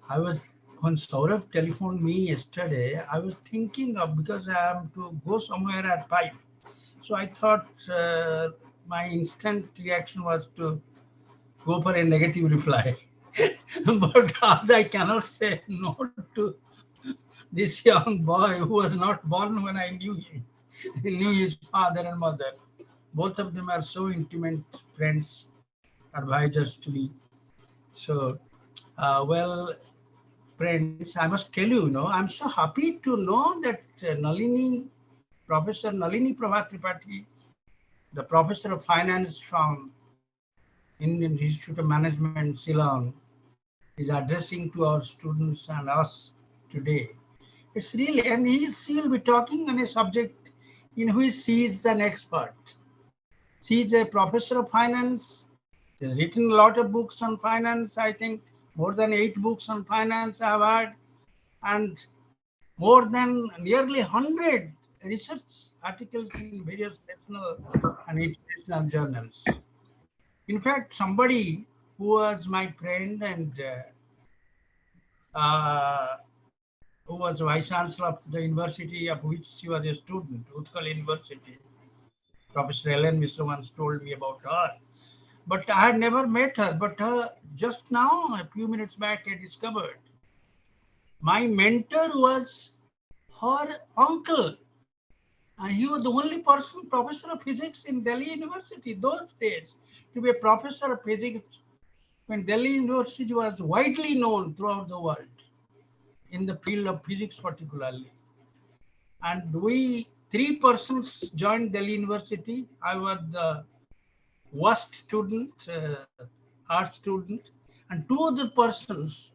I was when Saurabh telephoned me yesterday. I was thinking of because I am to go somewhere at 5. So I thought my instant reaction was to go for a negative reply. But as I cannot say no to this young boy who was not born when I knew him, knew his father and mother. Both of them are so intimate friends, advisors to me. So, well, friends, I must tell you, I'm so happy to know that Professor Nalini Prabha Tripathi, the professor of finance from Indian Institute of Management, Shillong, is addressing to our students and us today. It's really, and she'll be talking on a subject in which she is an expert. She is a professor of finance. She's written a lot of books on finance. I think more than 8 books on finance I've heard, and more than nearly 100 research articles in various national and international journals. In fact, somebody who was my friend and uh, who was vice chancellor of the university of which she was a student, Utkal University, Professor Ellen Mishra once told me about her. But I had never met her. But just now, a few minutes back, I discovered my mentor was her uncle. And he was the only person, professor of physics in Delhi University those days. To be a professor of physics when Delhi University was widely known throughout the world in the field of physics particularly. And we, 3 persons joined Delhi University. I was the worst student, art student, and 2 other persons.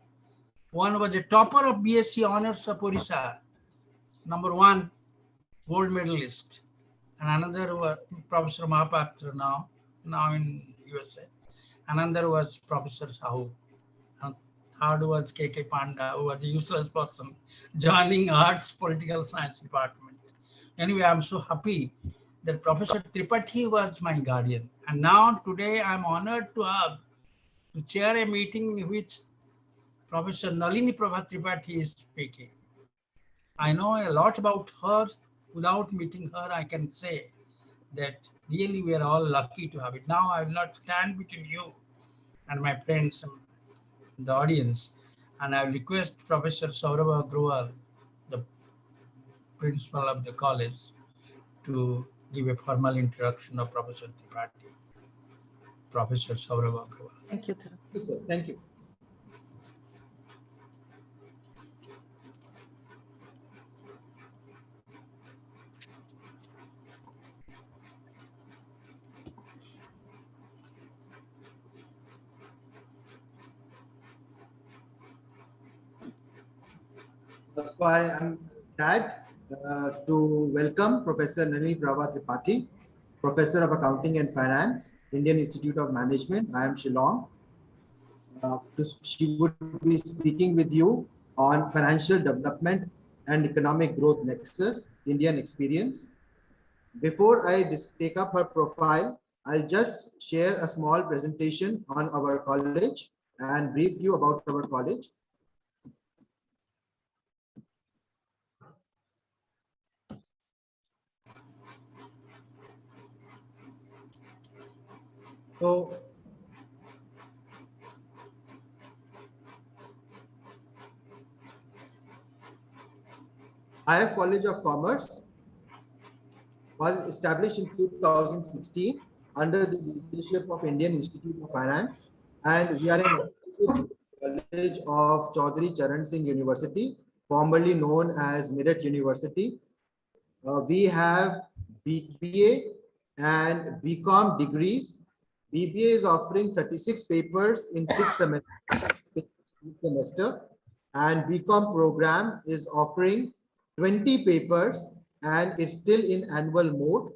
One was a topper of BSc Honors of Orissa, #1 gold medalist, and another was Professor Mahapatra now in USA. Another was Professor Sahu. And third was K.K. Panda, who was a useless person joining arts political science department. Anyway, I'm so happy that Professor Tripathi was my guardian. And now today I'm honored to have to chair a meeting in which Professor Nalini Prabha Tripathi is speaking. I know a lot about her. Without meeting her, I can say that really we are all lucky to have it. Now I will not stand between you and my friends in the audience, and I request Professor Saurabh Agrawal, the principal of the college, to give a formal introduction of Professor Tripathi. Professor Saurabh Agrawal. Thank you. Thank you, sir. Thank you. So I am glad to welcome Professor Nalini Prabha Tripathi, Professor of Accounting and Finance, Indian Institute of Management. I am Shillong. She would be speaking with you on financial development and economic growth nexus, Indian experience. Before I take up her profile, I'll just share a small presentation on our college and brief you about our college. So, IIF College of Commerce was established in 2016 under the leadership of Indian Institute of Finance, and we are an college of Chaudhary Charan Singh University, formerly known as Meerut University. We have BBA and BCom degrees. BBA is offering 36 papers in 6 semester, and BCom program is offering 20 papers, and it's still in annual mode.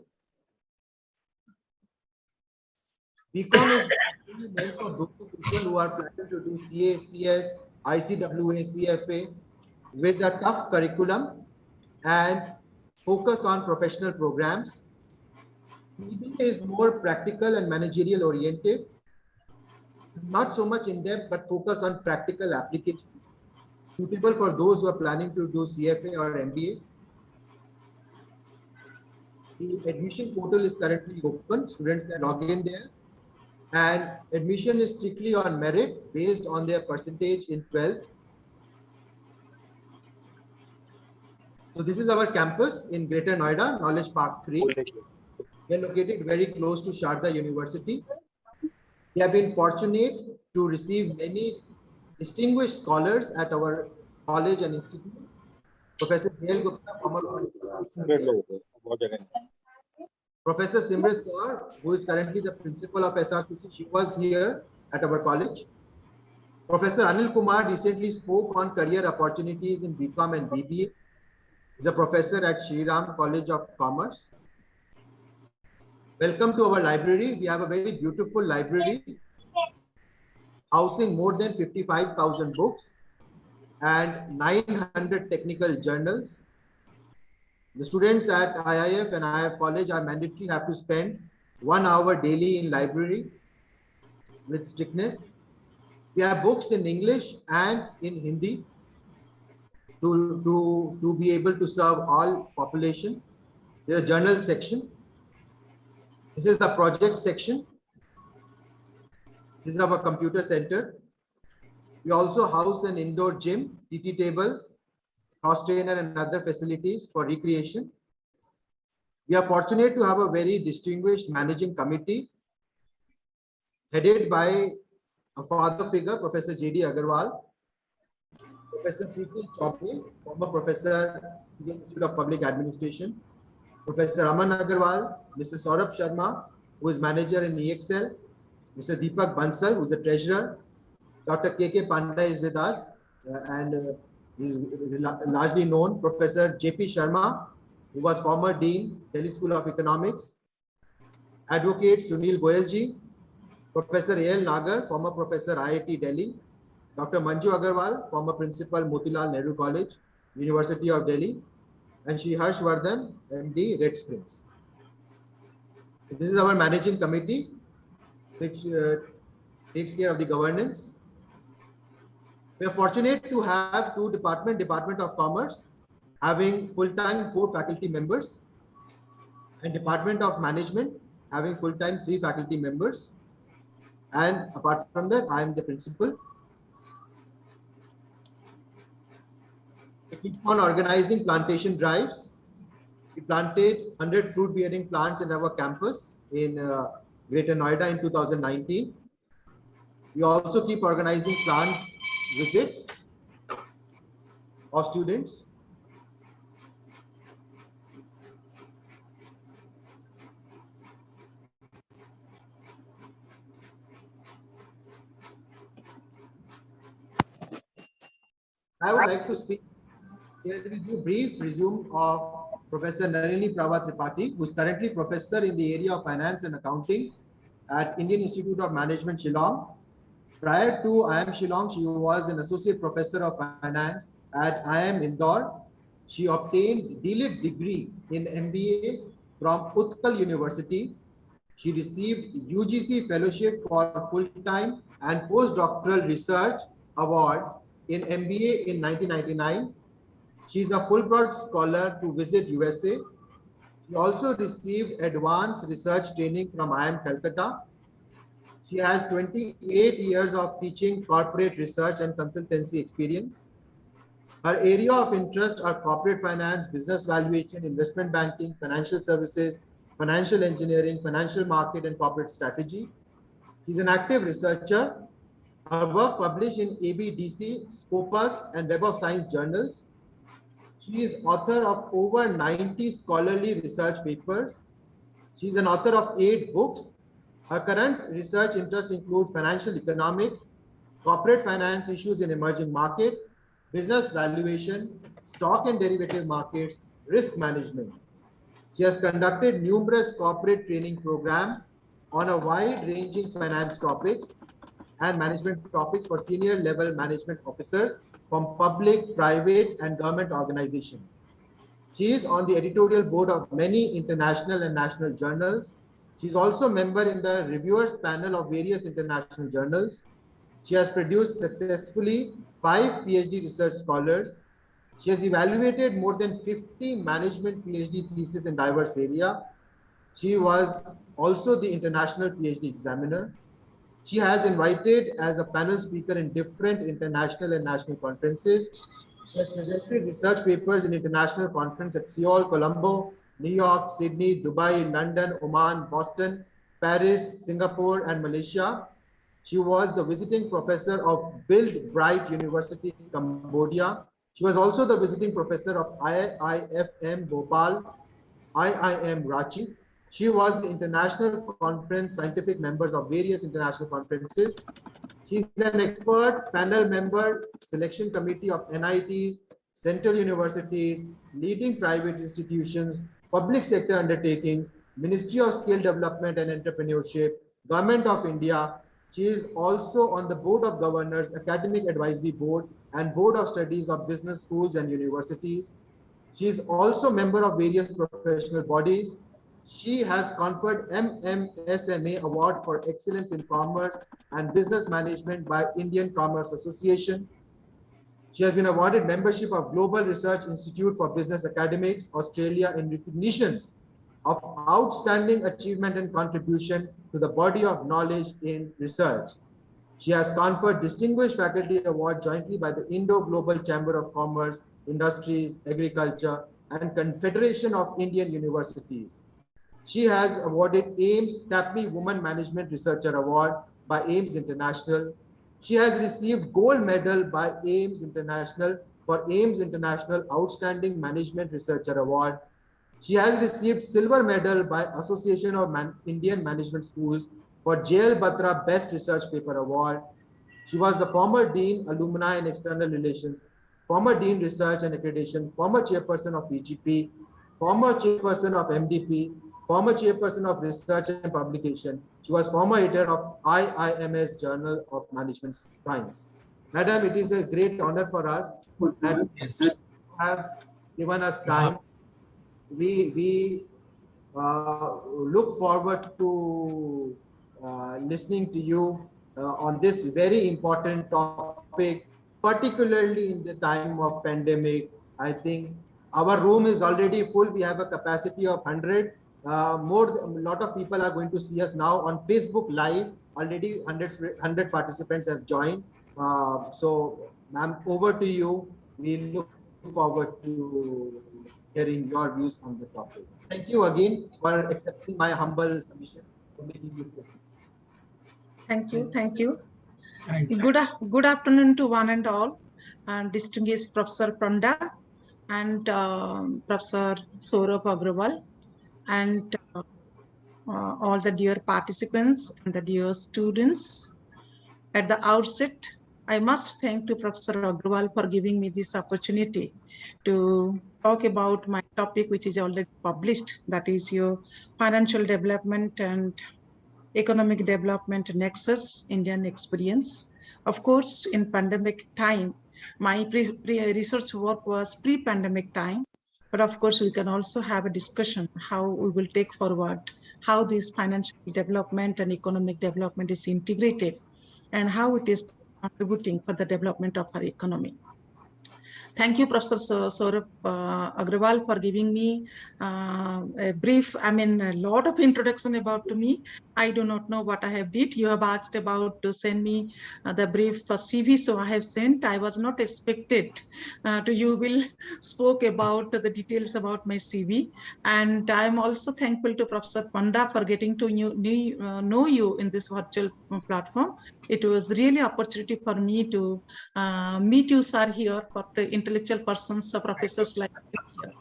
BCom is meant for those people who are planning to do CA, CS, ICWA, CFA with a tough curriculum and focus on professional programs. BBA is more practical and managerial oriented, not so much in depth, but focus on practical application. suitable for those who are planning to do CFA or MBA. The admission portal is currently open. Students can log in there, and admission is strictly on merit based on their percentage in 12th. So this is our campus in Greater Noida, Knowledge Park 3. We are located very close to Sharda University. We have been fortunate to receive many distinguished scholars at our college and institute. Professor Neil Gupta, Professor Simrit Kaur, who is currently the principal of SRCC, she was here at our college. Professor Anil Kumar recently spoke on career opportunities in BCom and BBA. He's a professor at Shri Ram College of Commerce. Welcome to our library. We have a very beautiful library housing more than 55,000 books and 900 technical journals. The students at IIF and IIF College are mandatory, have to spend 1 hour daily in library with strictness. We have books in English and in Hindi to be able to serve all population. There's a journal section. This is the project section. This is our computer center. We also house an indoor gym, PT table, cross trainer and other facilities for recreation. We are fortunate to have a very distinguished managing committee headed by a father figure, Professor J.D. Agarwal, Professor Preeti Chaubey, former professor, Indian Institute of Public Administration, Professor Aman Agarwal, Mr. Saurabh Sharma, who is manager in EXL, Mr. Deepak Bansal, who is the treasurer, Dr. K.K. Panda is with us, and is largely known, Professor J.P. Sharma, who was former Dean, Delhi School of Economics, Advocate Sunil Goyalji, Professor A.L. Nagar, former professor IIT Delhi, Dr. Manju Agarwal, former principal Motilal Nehru College, University of Delhi, and Shri Harshvardhan, MD, Red Springs. This is our managing committee, which takes care of the governance. We are fortunate to have two departments, Department of Commerce, having full-time 4 faculty members, and Department of Management, having full-time 3 faculty members. And apart from that, I am the principal. We keep on organizing plantation drives. We planted 100 fruit-bearing plants in our campus in Greater Noida in 2019. We also keep organizing plant visits of students. I would like to speak here with you brief resume of Professor Nalini Prabha Tripathi, who is currently professor in the area of finance and accounting at Indian Institute of Management, Shillong. Prior to IIM Shillong, she was an associate professor of finance at IIM Indore. She obtained D.Litt degree in MBA from Utkal University. She received UGC fellowship for full-time and postdoctoral research award in MBA in 1999. She is a Fulbright scholar to visit USA. She also received advanced research training from IIM Calcutta. She has 28 years of teaching corporate research and consultancy experience. Her area of interest are corporate finance, business valuation, investment banking, financial services, financial engineering, financial market, and corporate strategy. She's an active researcher. Her work published in ABDC, Scopus, and Web of Science journals. She is author of over 90 scholarly research papers. She is an author of 8 books. Her current research interests include financial economics, corporate finance issues in emerging market, business valuation, stock and derivative markets, risk management. She has conducted numerous corporate training programs on a wide-ranging finance topics and management topics for senior level management officers from public, private, and government organizations. She is on the editorial board of many international and national journals. She is also a member in the reviewers panel of various international journals. She has produced successfully 5 PhD research scholars. She has evaluated more than 50 management PhD theses in diverse areas. She was also the international PhD examiner. She has invited as a panel speaker in different international and national conferences. She has presented research papers in international conference at Seoul, Colombo, New York, Sydney, Dubai, London, Oman, Boston, Paris, Singapore, and Malaysia. She was the visiting professor of Build Bright University, Cambodia. She was also the visiting professor of IIFM Bhopal, IIM Ranchi. She was the international conference scientific members of various international conferences. She is an expert panel member, selection committee of NITs, central universities, leading private institutions, public sector undertakings, Ministry of Skill Development and Entrepreneurship, Government of India. She is also on the Board of Governors, Academic Advisory Board, and Board of Studies of Business Schools and Universities. She is also member of various professional bodies. She has conferred MMSMA Award for Excellence in Commerce and Business Management by Indian Commerce Association. She has been awarded membership of Global Research Institute for Business Academics, Australia, in recognition of outstanding achievement and contribution to the body of knowledge in research. She has conferred Distinguished Faculty Award jointly by the Indo-Global Chamber of Commerce, Industries, Agriculture, and Confederation of Indian Universities. She has awarded Ames Tapley Woman Management Researcher Award by Ames International. She has received gold medal by Ames International for Ames International Outstanding Management Researcher Award. She has received silver medal by Association of Indian Management Schools for JL Batra Best Research Paper Award. She was the former Dean, Alumni and External Relations, former Dean Research and Accreditation, former Chairperson of PGP, former Chairperson of MDP, former Chairperson of Research and Publication. She was former editor of IIMS Journal of Management Science. Madam, it is a great honor for us that you have given us time. We look forward to listening to you on this very important topic, particularly in the time of pandemic. I think our room is already full. We have a capacity of 100. A lot of people are going to see us now on Facebook Live. Already 100 participants have joined. So, ma'am, over to you. We look forward to hearing your views on the topic. Thank you again for accepting my humble submission for making this question. Thank you. Thank you. Thank you. Good afternoon to one and all, and distinguished Professor Panda and Professor Saurabh Agrawal, and all the dear participants and the dear students. At the outset, I must thank to Professor Agrawal for giving me this opportunity to talk about my topic, which is already published, that is your financial development and economic development nexus, Indian experience. Of course, in pandemic time, my research work was pre-pandemic time, but of course, we can also have a discussion how we will take forward, how this financial development and economic development is integrated and how it is contributing for the development of our economy. Thank you, Professor Saurabh Agrawal, for giving me a brief, a lot of introduction about me. I do not know what I have did. You have asked about to send me the brief CV, so I have sent. I was not expected to you will spoke about the details about my CV. And I am also thankful to Professor Panda for getting to know you in this virtual platform. It was really opportunity for me to meet you, sir, here for the intellectual persons, professors like you here.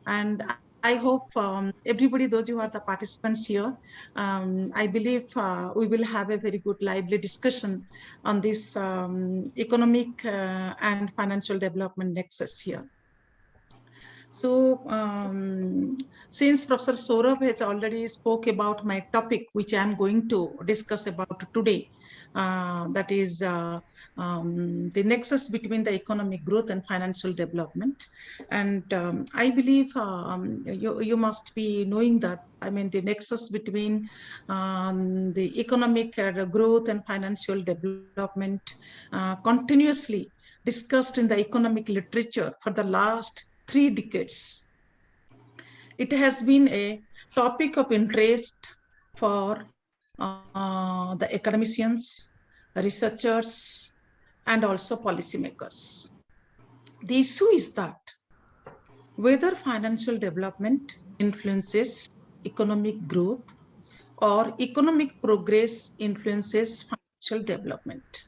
And I hope everybody, those who are the participants here, I believe we will have a very good, lively discussion on this economic and financial development nexus here. So, since Professor Saurabh has already spoke about my topic, which I am going to discuss about today, that is the nexus between the economic growth and financial development. And I believe you must be knowing that, the nexus between the economic growth and financial development continuously discussed in the economic literature for the last 3 decades. It has been a topic of interest for the academicians, researchers, and also policymakers. The issue is that whether financial development influences economic growth or economic progress influences financial development.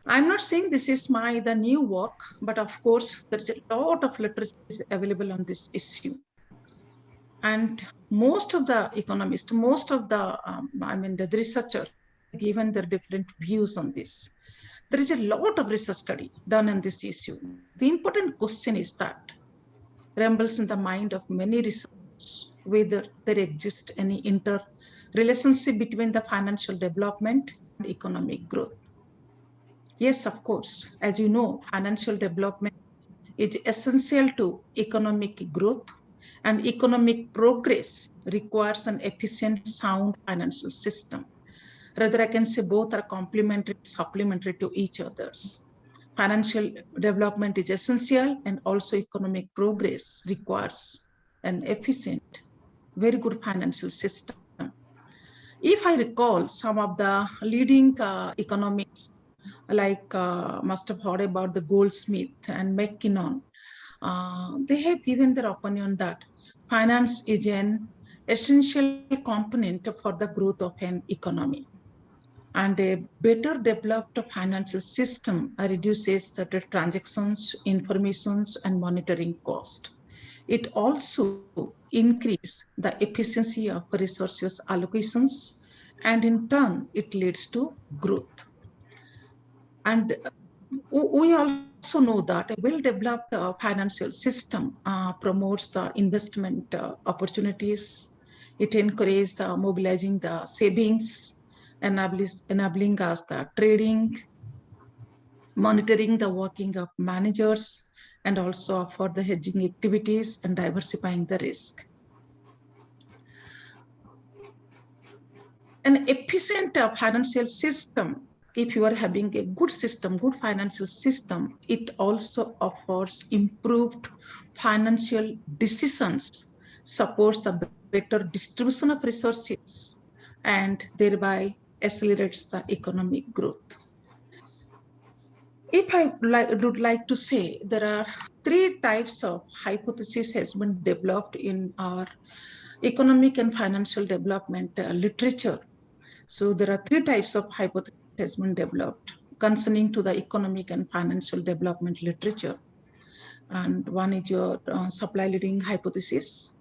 I'm not saying this is the new work, but of course, there's a lot of literature available on this issue. And most of the economists, most of the, the researchers, given their different views on this. There is a lot of research study done on this issue. The important question is that rumbles in the mind of many researchers whether there exists any interrelationship between the financial development and economic growth. Yes, of course, as you know, financial development is essential to economic growth, and economic progress requires an efficient, sound financial system. Rather, I can say both are complementary, supplementary to each other's. Financial development is essential, and also economic progress requires an efficient, very good financial system. If I recall, some of the leading economists, like must have heard about the Goldsmith and McKinnon, they have given their opinion that finance is an essential component for the growth of an economy. And a better developed financial system reduces the transactions, informations, and monitoring cost. It also increases the efficiency of resources allocations, and in turn, it leads to growth. And we also know that a well-developed financial system promotes the investment opportunities. It encourages the mobilizing the savings, enabling us the trading, monitoring the working of managers, and also for the hedging activities and diversifying the risk. An efficient financial system, if you are having a good system, good financial system, it also offers improved financial decisions, supports the better distribution of resources, and thereby accelerates the economic growth. If I would like to say, there are 3 types of hypotheses has been developed in our economic and financial development literature. So there are 3 types of hypotheses has been developed concerning to the economic and financial development literature. And one is your supply leading hypothesis,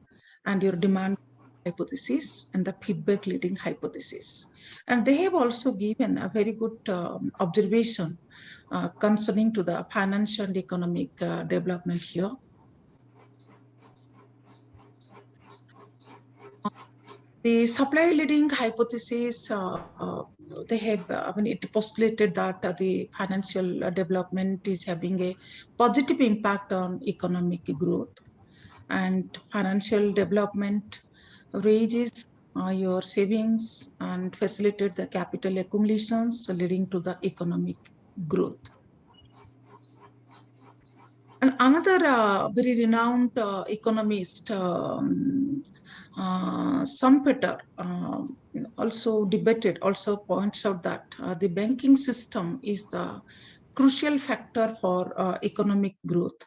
and your demand hypothesis, and the feedback leading hypothesis. And they have also given a very good observation concerning to the financial and economic development here. The supply leading hypothesis, they have it postulated that the financial development is having a positive impact on economic growth, and financial development raises your savings and facilitate the capital accumulations, leading to the economic growth. And another very renowned economist, Schumpeter, also debated, also points out that the banking system is the crucial factor for economic growth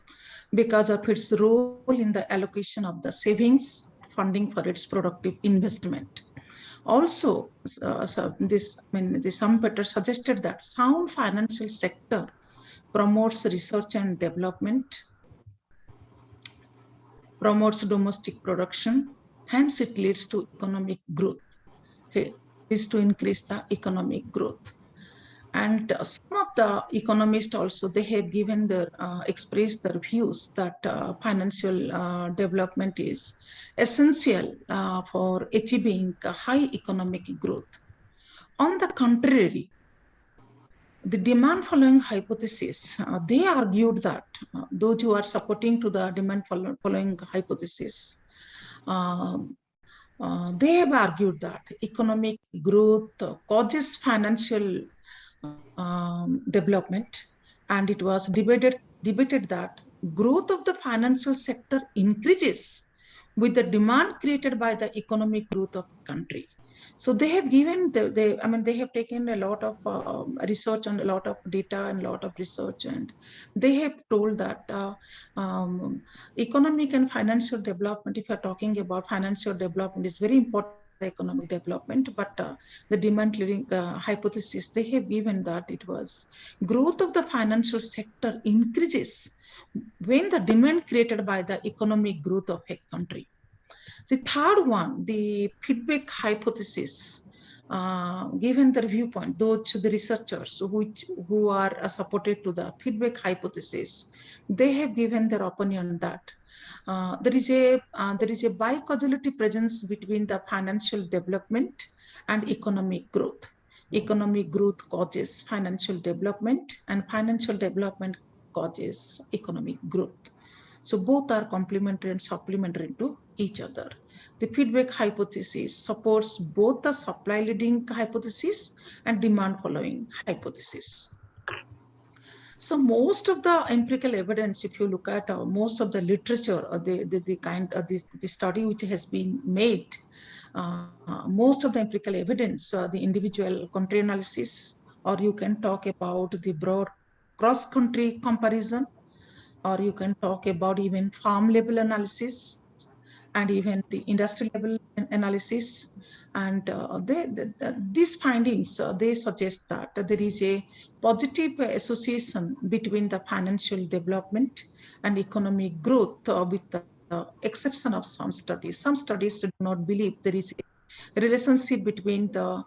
because of its role in the allocation of the savings, funding for its productive investment. Also, the Schumpeter suggested that sound financial sector promotes research and development, promotes domestic production, hence it leads to economic growth, is to increase the economic growth. And some of the economists also, they have given their, expressed their views that financial development is essential for achieving a high economic growth. On the contrary, the demand following hypothesis, they argued that those who are supporting to the demand following hypothesis, they have argued that economic growth causes financial development, and it was debated that growth of the financial sector increases with the demand created by the economic growth of the country. So they have given they have taken a lot of research and a lot of data and a lot of research, and they have told that economic and financial development, if you're talking about financial development, is very important for economic development, but the demand leading hypothesis, they have given that it was growth of the financial sector increases when the demand created by the economic growth of a country. The third one, the feedback hypothesis, given their viewpoint, those the researchers who are supported to the feedback hypothesis, they have given their opinion that there is a bicausality presence between the financial development and economic growth. Economic growth causes financial development, and financial development causes economic growth. So both are complementary and supplementary to each other. The feedback hypothesis supports both the supply leading hypothesis and demand following hypothesis. So most of the empirical evidence, if you look at most of the literature or the study which has been made, most of the empirical evidence, the individual country analysis, or you can talk about the broad cross-country comparison, or you can talk about even farm level analysis and even the industry level analysis. And these findings, they suggest that there is a positive association between the financial development and economic growth, with the exception of some studies. Some studies do not believe there is a relationship between the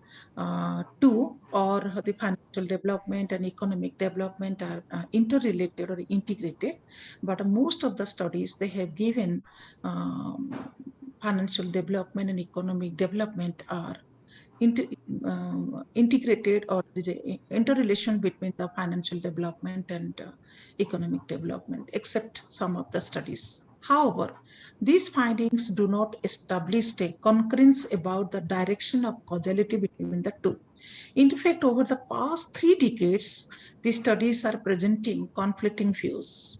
two, or the financial development and economic development are interrelated or integrated. But most of the studies, they have given financial development and economic development are integrated, or there is an interrelation between the financial development and economic development, except some of the studies. However, these findings do not establish a concurrence about the direction of causality between the two. In fact, over the past 3 decades, the studies are presenting conflicting views,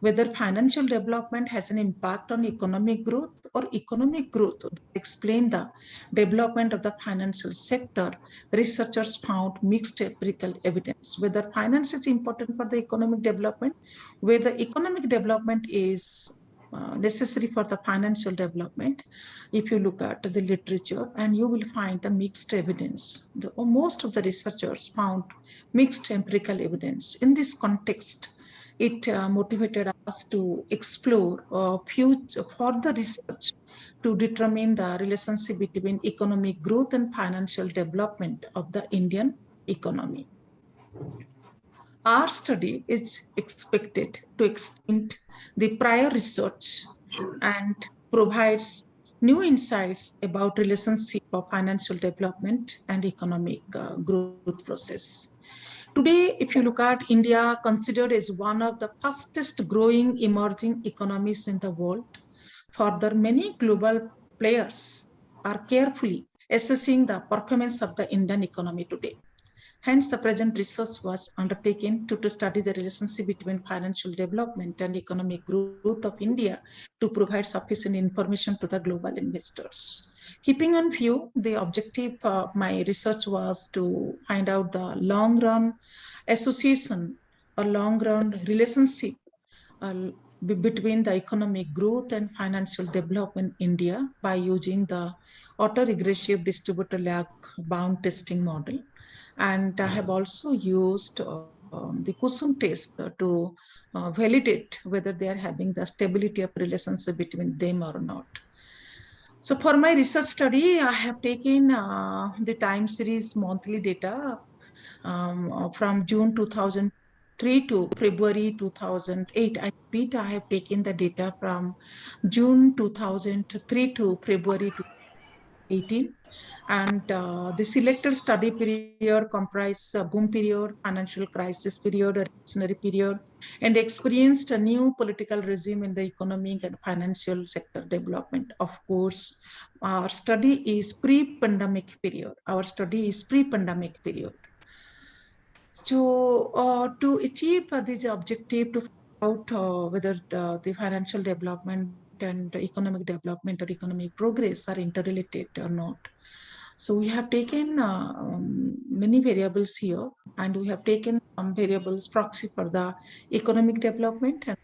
whether financial development has an impact on economic growth, or economic growth explain the development of the financial sector. Researchers found mixed empirical evidence, whether finance is important for the economic development, whether economic development is necessary for the financial development. If you look at the literature, and you will find the mixed evidence. Most of the researchers found mixed empirical evidence. In this context, it motivated us to explore further research to determine the relationship between economic growth and financial development of the Indian economy. Our study is expected to extend the prior research and provides new insights about relationship of financial development and economic growth process. Today, if you look at India, considered as one of the fastest growing emerging economies in the world, further, many global players are carefully assessing the performance of the Indian economy today. Hence, the present research was undertaken to study the relationship between financial development and economic growth of India to provide sufficient information to the global investors. Keeping on view, the objective of my research was to find out the long-run association or long-run relationship between the economic growth and financial development in India by using the autoregressive distributor lag bound testing model. And I have also used the Kusum test to validate whether they are having the stability of relationship between them or not. So for my research study, I have taken the time series monthly data from June 2003 to February 2008. I have taken the data from June 2003 to February 2018. And the selected study period comprised boom period, financial crisis period, or recessionary period, and experienced a new political regime in the economic and financial sector development. Of course, our study is pre-pandemic period. To achieve this objective, to find out whether the financial development and economic development or economic progress are interrelated or not. So we have taken many variables here, and we have taken some variables proxy for the economic development and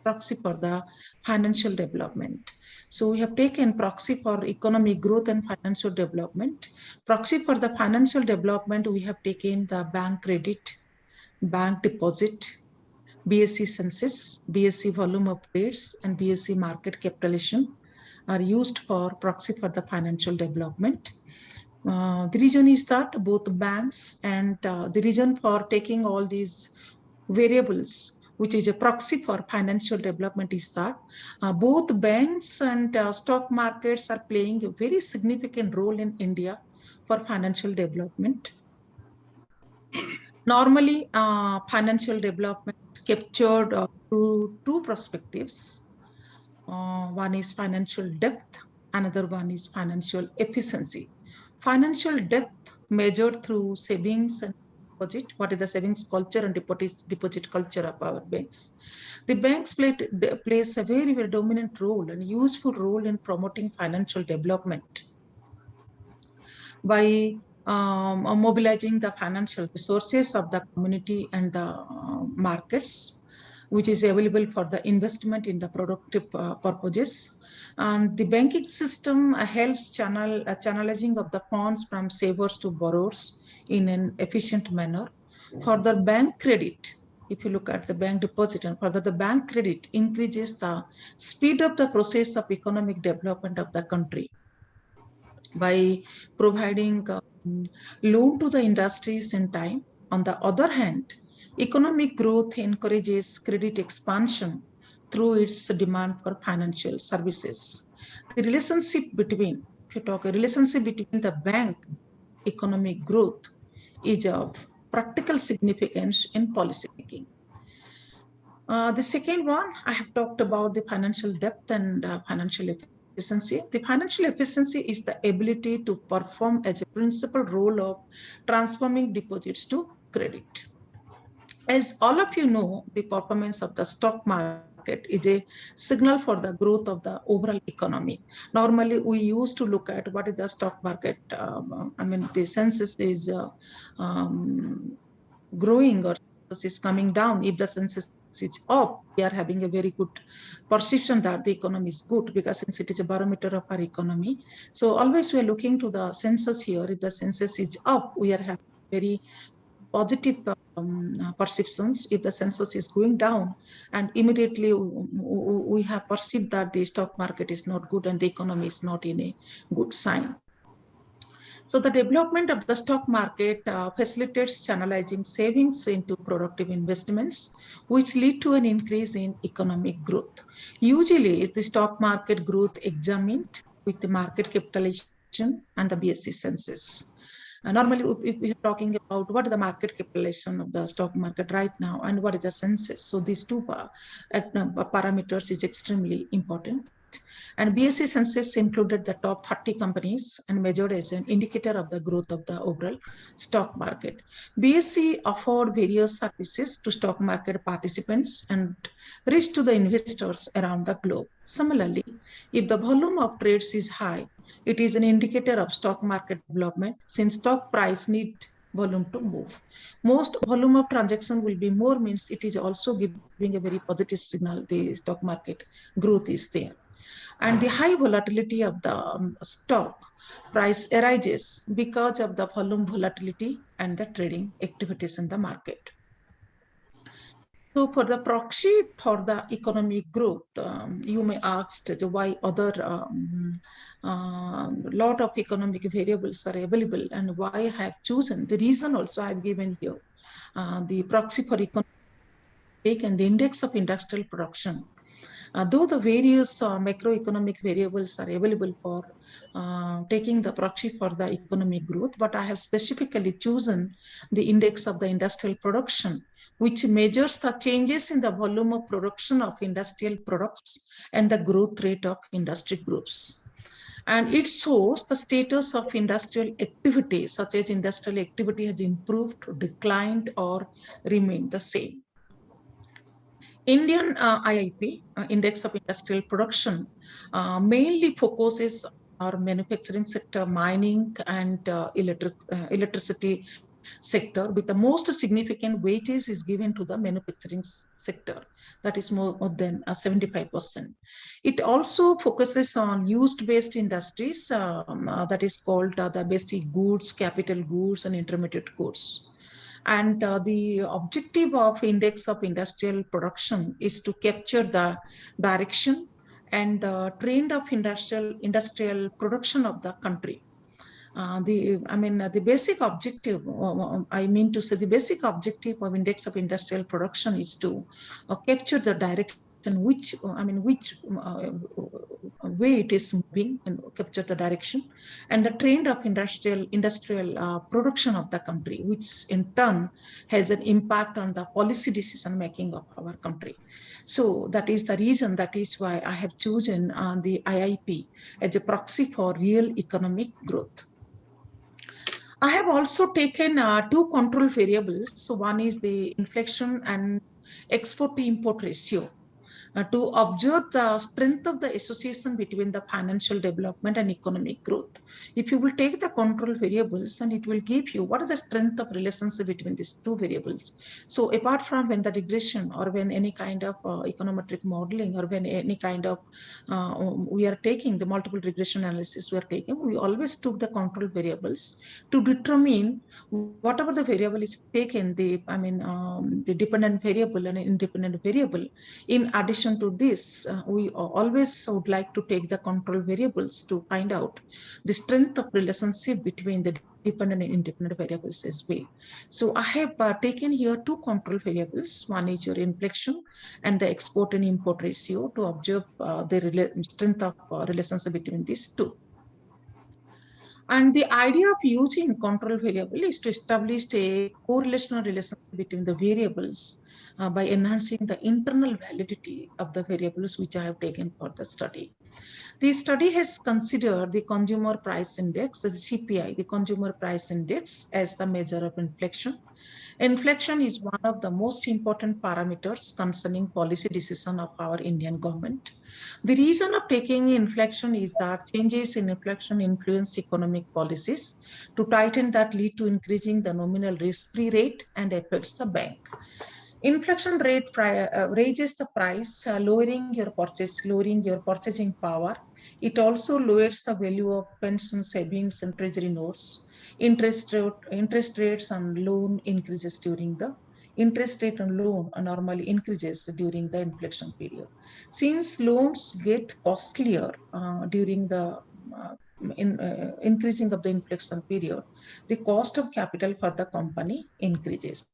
proxy for the financial development. So we have taken proxy for economic growth and financial development. Proxy for the financial development, we have taken the bank credit, bank deposit, BSE census, BSE volume of trades, and BSE market capitalization are used for proxy for the financial development. The reason is that both banks and the reason for taking all these variables, which is a proxy for financial development, is that both banks and stock markets are playing a very significant role in India for financial development. Normally, financial development captured through two perspectives. One is financial depth, another one is financial efficiency. Financial depth measured through savings and deposit. What is the savings culture and deposit culture of our banks? The banks plays a very, very dominant role and useful role in promoting financial development by mobilizing the financial resources of the community and the markets, which is available for the investment in the productive purposes. And the banking system helps channelizing of the funds from savers to borrowers in an efficient manner. Further, bank credit, if you look at the bank deposit, and further the bank credit increases the speed of the process of economic development of the country by providing loan to the industries in time. On the other hand, economic growth encourages credit expansion through its demand for financial services. The relationship between, if you talk a relationship between the bank economic growth is of practical significance in policy making. The second one, I have talked about the financial depth and financial efficiency. The financial efficiency is the ability to perform as a principal role of transforming deposits to credit. As all of you know, the performance of the stock market is a signal for the growth of the overall economy. Normally, we used to look at what is the stock market. The census is growing or is coming down. If the census is up, we are having a very good perception that the economy is good, because since it is a barometer of our economy. So always we are looking to the census here. If the census is up, we are having very positive perceptions. If the census is going down, and immediately we have perceived that the stock market is not good and the economy is not in a good sign. So the development of the stock market facilitates channelizing savings into productive investments, which lead to an increase in economic growth. Usually, is the stock market growth examined with the market capitalization and the BSE census. Normally, if we are talking about what is the market capitalization of the stock market right now and what is the census. So these two parameters is extremely important. And BSE census included the top 30 companies and measured as an indicator of the growth of the overall stock market. BSE offered various services to stock market participants and reached to the investors around the globe. Similarly, if the volume of trades is high, it is an indicator of stock market development, since stock price need volume to move. Most volume of transaction will be more, means it is also giving a very positive signal the stock market growth is there. And the high volatility of the stock price arises because of the volume volatility and the trading activities in the market. So for the proxy for the economic growth, you may ask why other lot of economic variables are available and why I have chosen. The reason also I have given here, the proxy for economic and the index of industrial production. Though the various macroeconomic variables are available for taking the proxy for the economic growth, but I have specifically chosen the index of the industrial production, which measures the changes in the volume of production of industrial products and the growth rate of industry groups. And it shows the status of industrial activity, such as industrial activity has improved, declined, or remained the same. Indian IIP, Index of Industrial Production, mainly focuses on our manufacturing sector, mining, and electricity sector, with the most significant weightage is given to the manufacturing sector, that is more than 75%. It also focuses on used-based industries, that is called the basic goods, capital goods, and intermediate goods. And the objective of Index of Industrial Production is to capture the direction and the trend of industrial production of the country. The basic objective, the basic objective of Index of Industrial Production is to capture the direction which way it is moving, and capture the direction and the trend of industrial production of the country, which in turn has an impact on the policy decision making of our country. So that is the reason, that is why I have chosen the IIP as a proxy for real economic growth. I have also taken two control variables. So one is the inflation and export to import ratio, to observe the strength of the association between the financial development and economic growth. If you will take the control variables, and it will give you what are the strength of relationship between these two variables. So apart from when the regression, or when any kind of econometric modeling, or when any kind of we are taking the multiple regression analysis we always took the control variables to determine whatever the variable is taken, the dependent variable and independent variable. In addition to this, we always would like to take the control variables to find out the strength of relationship between the dependent and independent variables as well. So I have taken here two control variables. One is your inflation and the export and import ratio, to observe the strength of relationship between these two. And the idea of using control variable is to establish a correlational relationship between the variables by enhancing the internal validity of the variables which I have taken for the study. The study has considered the consumer price index, the CPI, the consumer price index, as the measure of inflation. Inflation is one of the most important parameters concerning policy decision of our Indian government. The reason of taking inflation is that changes in inflation influence economic policies to tighten that lead to increasing the nominal risk-free rate and affects the bank. Inflation rate raises the price, lowering your purchasing power. It also lowers the value of pension savings and treasury notes. Interest rates on loan increases during the interest rate on loan normally increases during the inflation period. Since loans get costlier during the increasing of the inflation period, the cost of capital for the company increases.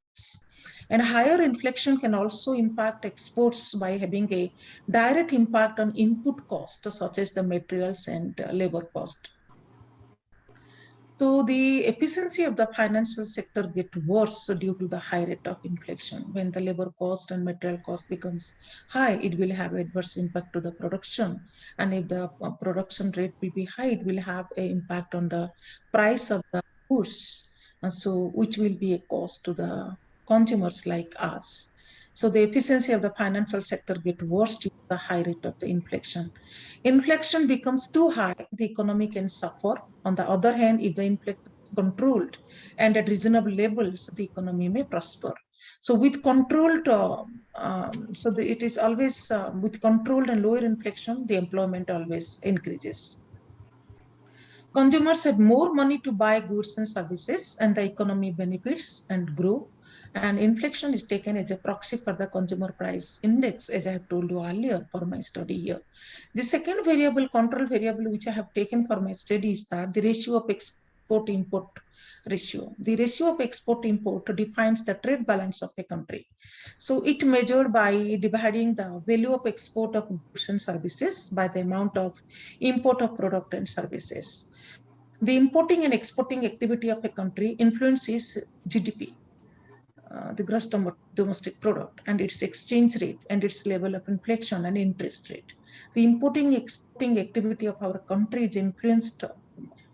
And higher inflation can also impact exports by having a direct impact on input costs, such as the materials and labor cost. So the efficiency of the financial sector gets worse due to the high rate of inflation. When the labor cost and material cost becomes high, it will have adverse impact to the production. And if the production rate will be high, it will have an impact on the price of the goods, which will be a cost to the consumers like us. So the efficiency of the financial sector gets worse due to the high rate of the inflation. Inflation becomes too high, the economy can suffer. On the other hand, if the inflation is controlled and at reasonable levels, the economy may prosper. So with controlled, it is always with controlled and lower inflation, the employment always increases. Consumers have more money to buy goods and services, and the economy benefits and grow. And inflation is taken as a proxy for the consumer price index, as I have told you earlier for my study here. The second variable, control variable, which I have taken for my study is that the ratio of export-import ratio. The ratio of export-import defines the trade balance of a country. So it measured by dividing the value of export of goods and services by the amount of import of product and services. The importing and exporting activity of a country influences GDP. the gross domestic product and its exchange rate and its level of inflation and interest rate. The importing exporting activity of our country is influenced,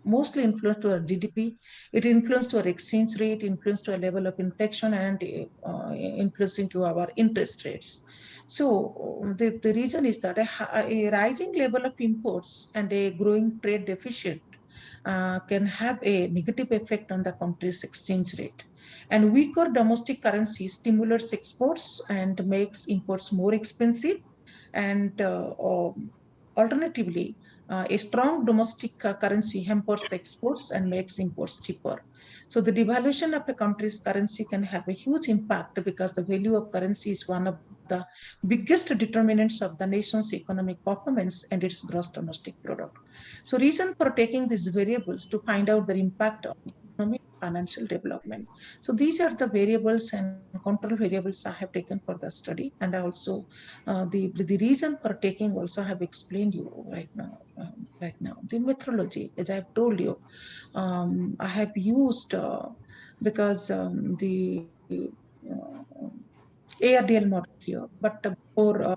mostly influenced to our GDP. It influenced to our exchange rate, influenced to our level of inflation, and influencing to our interest rates. So the reason is that a rising level of imports and a growing trade deficit can have a negative effect on the country's exchange rate. And weaker domestic currency stimulates exports and makes imports more expensive. And alternatively, a strong domestic currency hampers the exports and makes imports cheaper. So the devaluation of a country's currency can have a huge impact because the value of currency is one of the biggest determinants of the nation's economic performance and its gross domestic product. So reason for taking these variables to find out their impact on economic financial development. So these are the variables and control variables I have taken for the study, and also the reason for taking also I have explained you right now. The methodology, as I have told you, I have used because the ARDL model here, but before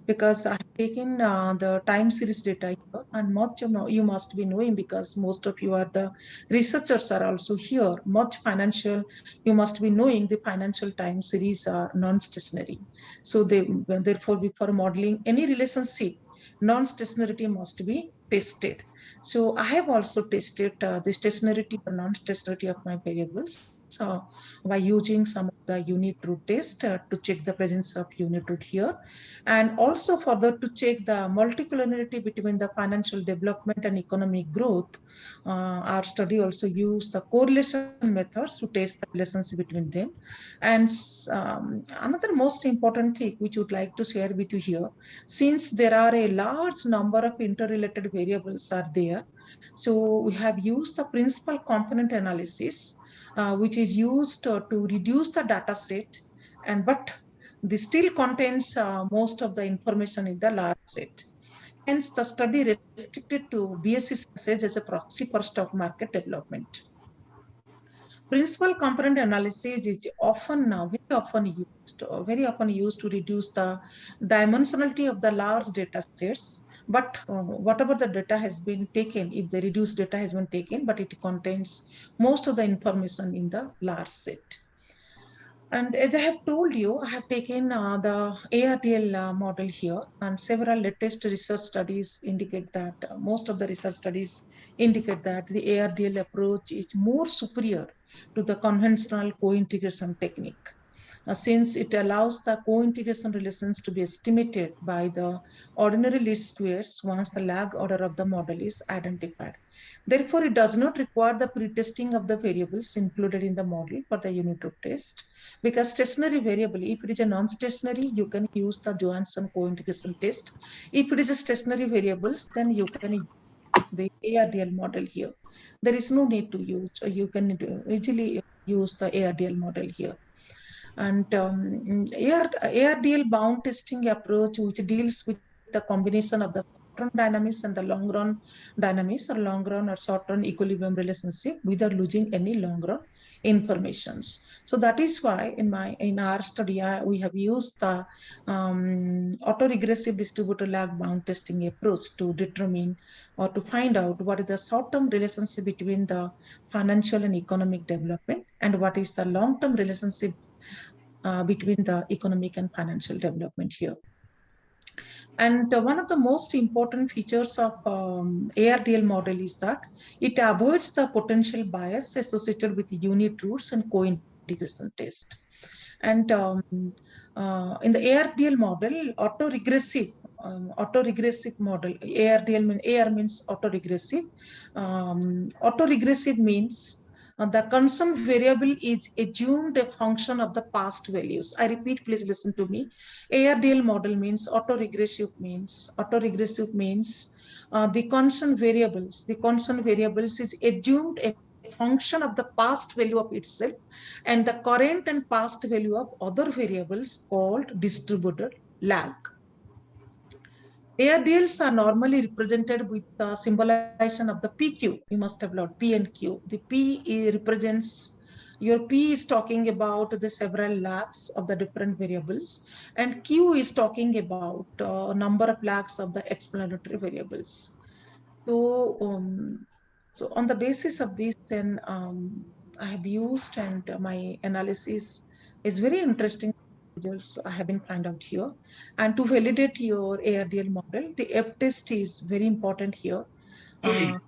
because I have taken the time series data here, and much you must be knowing because most of you are the researchers are also here. Much financial, you must be knowing the financial time series are non-stationary. So therefore, before modeling any relationship, non-stationarity must be tested. So I have also tested the stationarity or non-stationarity of my variables by using some of the unit root test to check the presence of unit root here, and also further to check the multicollinearity between the financial development and economic growth. Our study also used the correlation methods to test the relationship between them. And another most important thing which I would like to share with you here, since there are a large number of interrelated variables are there, so we have used the principal component analysis, which is used to reduce the data set, but this still contains most of the information in the large set. Hence, the study restricted to BSE usage as a proxy for stock market development. Principal component analysis is very often used to reduce the dimensionality of the large data sets. But whatever the data has been taken, if the reduced data has been taken, but it contains most of the information in the large set. And as I have told you, I have taken the ARDL model here, and several latest research studies indicate that most of the research studies indicate that the ARDL approach is more superior to the conventional co-integration technique, since it allows the co-integration relations to be estimated by the ordinary least squares once the lag order of the model is identified. Therefore, it does not require the pre-testing of the variables included in the model for the unit root test, because stationary variable, if it is a non-stationary, you can use the Johansson co-integration test. If it is a stationary variables, then you can use the ARDL model here. There is no need to use, you can easily use the ARDL model here. And ARDL bound testing approach, which deals with the combination of the short-run dynamics and the long-run dynamics, or long-run or short-run equilibrium relationship without losing any long-run informations. So that is why in our study we have used the autoregressive distributor lag bound testing approach to determine or to find out what is the short-term relationship between the financial and economic development, and what is the long-term relationship between the economic and financial development here. And one of the most important features of ARDL model is that it avoids the potential bias associated with unit roots and co-integration test. And in the ARDL model, autoregressive model, AR means autoregressive. Autoregressive means the constant variable is assumed a function of the past values. I repeat, please listen to me. ARDL model means autoregressive means the constant variables is assumed a function of the past value of itself and the current and past value of other variables called distributed lag. ARDLs are normally represented with the symbolization of the PQ. You must have learned P and Q. The P represents Your P is talking about the several lakhs of the different variables, and Q is talking about number of lakhs of the explanatory variables. So, so on the basis of this, then I have used, and my analysis is very interesting results I have been find out here. And to validate your ARDL model, the F test is very important here. I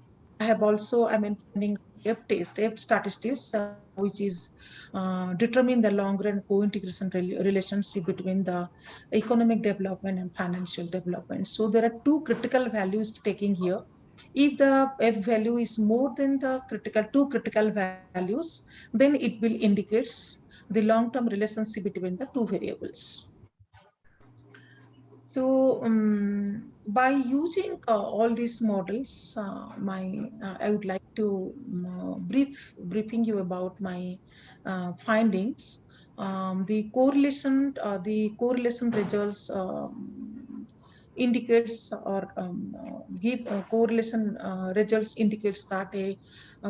have also, finding F test, F statistics, which is determine the long run co-integration relationship between the economic development and financial development. So there are two critical values taking here. If the F value is more than the two critical values, then it will indicates the long-term relationship between the two variables. So by using all these models, I would like to briefing you about my findings. The correlation results indicates or give correlation results indicates that a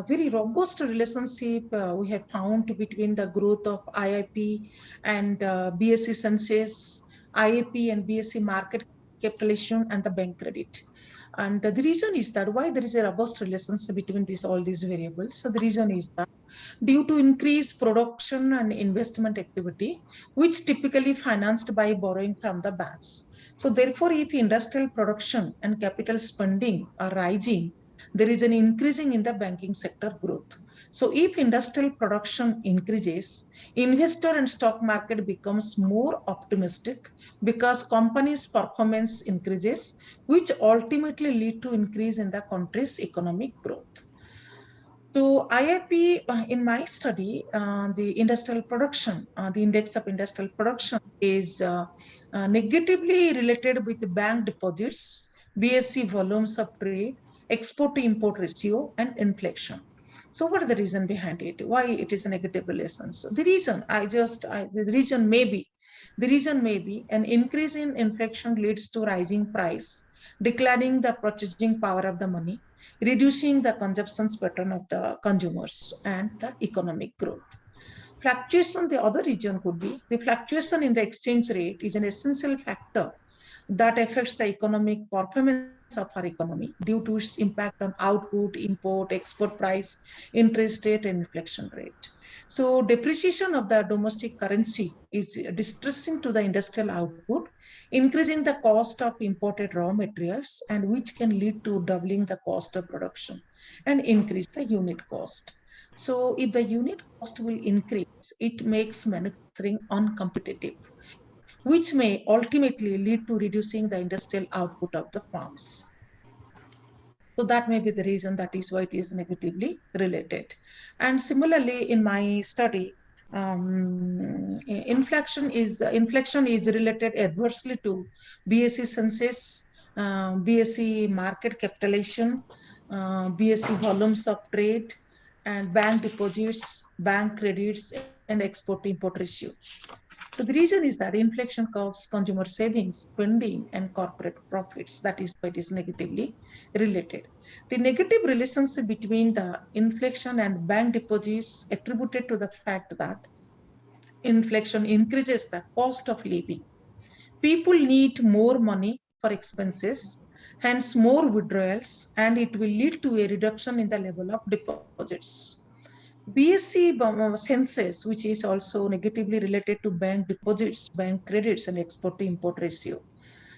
very robust relationship we have found between the growth of IIP and BSE census, IAP and BSE market capitalization, and the bank credit. And the reason is that why there is a robust relationship between all these variables. So the reason is that due to increased production and investment activity, which typically financed by borrowing from the banks. So therefore, if industrial production and capital spending are rising, there is an increasing in the banking sector growth. So if industrial production increases, investor and stock market becomes more optimistic because companies' performance increases, which ultimately lead to increase in the country's economic growth. So IIP, in my study, the industrial production, the index of industrial production is negatively related with the bank deposits, BSE volumes of trade, export to import ratio, and inflation. So what is the reason behind it? Why it is a negative relation? So the reason the reason may be an increase in inflation leads to rising price, declining the purchasing power of the money, reducing the consumption pattern of the consumers and the economic growth. Fluctuation, the other reason could be the fluctuation in the exchange rate is an essential factor that affects the economic performance of our economy due to its impact on output, import, export price, interest rate, and inflation rate. So depreciation of the domestic currency is distressing to the industrial output, increasing the cost of imported raw materials, and which can lead to doubling the cost of production and increase the unit cost. So if the unit cost will increase, it makes manufacturing uncompetitive, which may ultimately lead to reducing the industrial output of the farms. So that may be the reason, that is why it is negatively related. And similarly, in my study, inflation is related adversely to BSE census, BSE market capitalization, BSE volumes of trade, and bank deposits, bank credits, and export-import ratio. So the reason is that inflation curves consumer savings, spending, and corporate profits. That is why it is negatively related. The negative relationship between the inflation and bank deposits attributed to the fact that inflation increases the cost of living. People need more money for expenses, hence more withdrawals, and it will lead to a reduction in the level of deposits. BSE census, which is also negatively related to bank deposits, bank credits, and export to import ratio.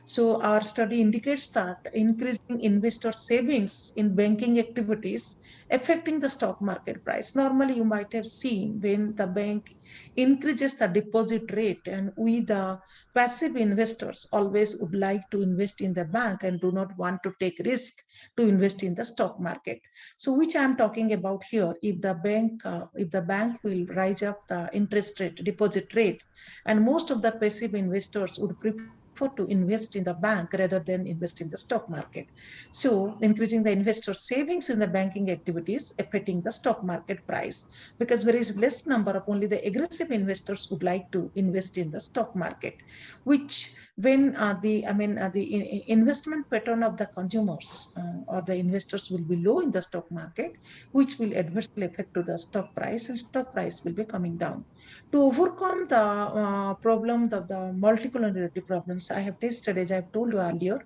So our study indicates that increasing investor savings in banking activities affecting the stock market price. Normally, you might have seen when the bank increases the deposit rate, and we, the passive investors, always would like to invest in the bank and do not want to take risk to invest in the stock market. So which I'm talking about here, if the bank will rise up the interest rate, deposit rate, and most of the passive investors would prefer to invest in the bank rather than invest in the stock market. So increasing the investor savings in the banking activities affecting the stock market price, because there is less number of only the aggressive investors would like to invest in the stock market, which when the investment pattern of the consumers or the investors will be low in the stock market, which will adversely affect to the stock price, and stock price will be coming down. To overcome the problem, the multicollinearity problems I have tested, as I've told you earlier,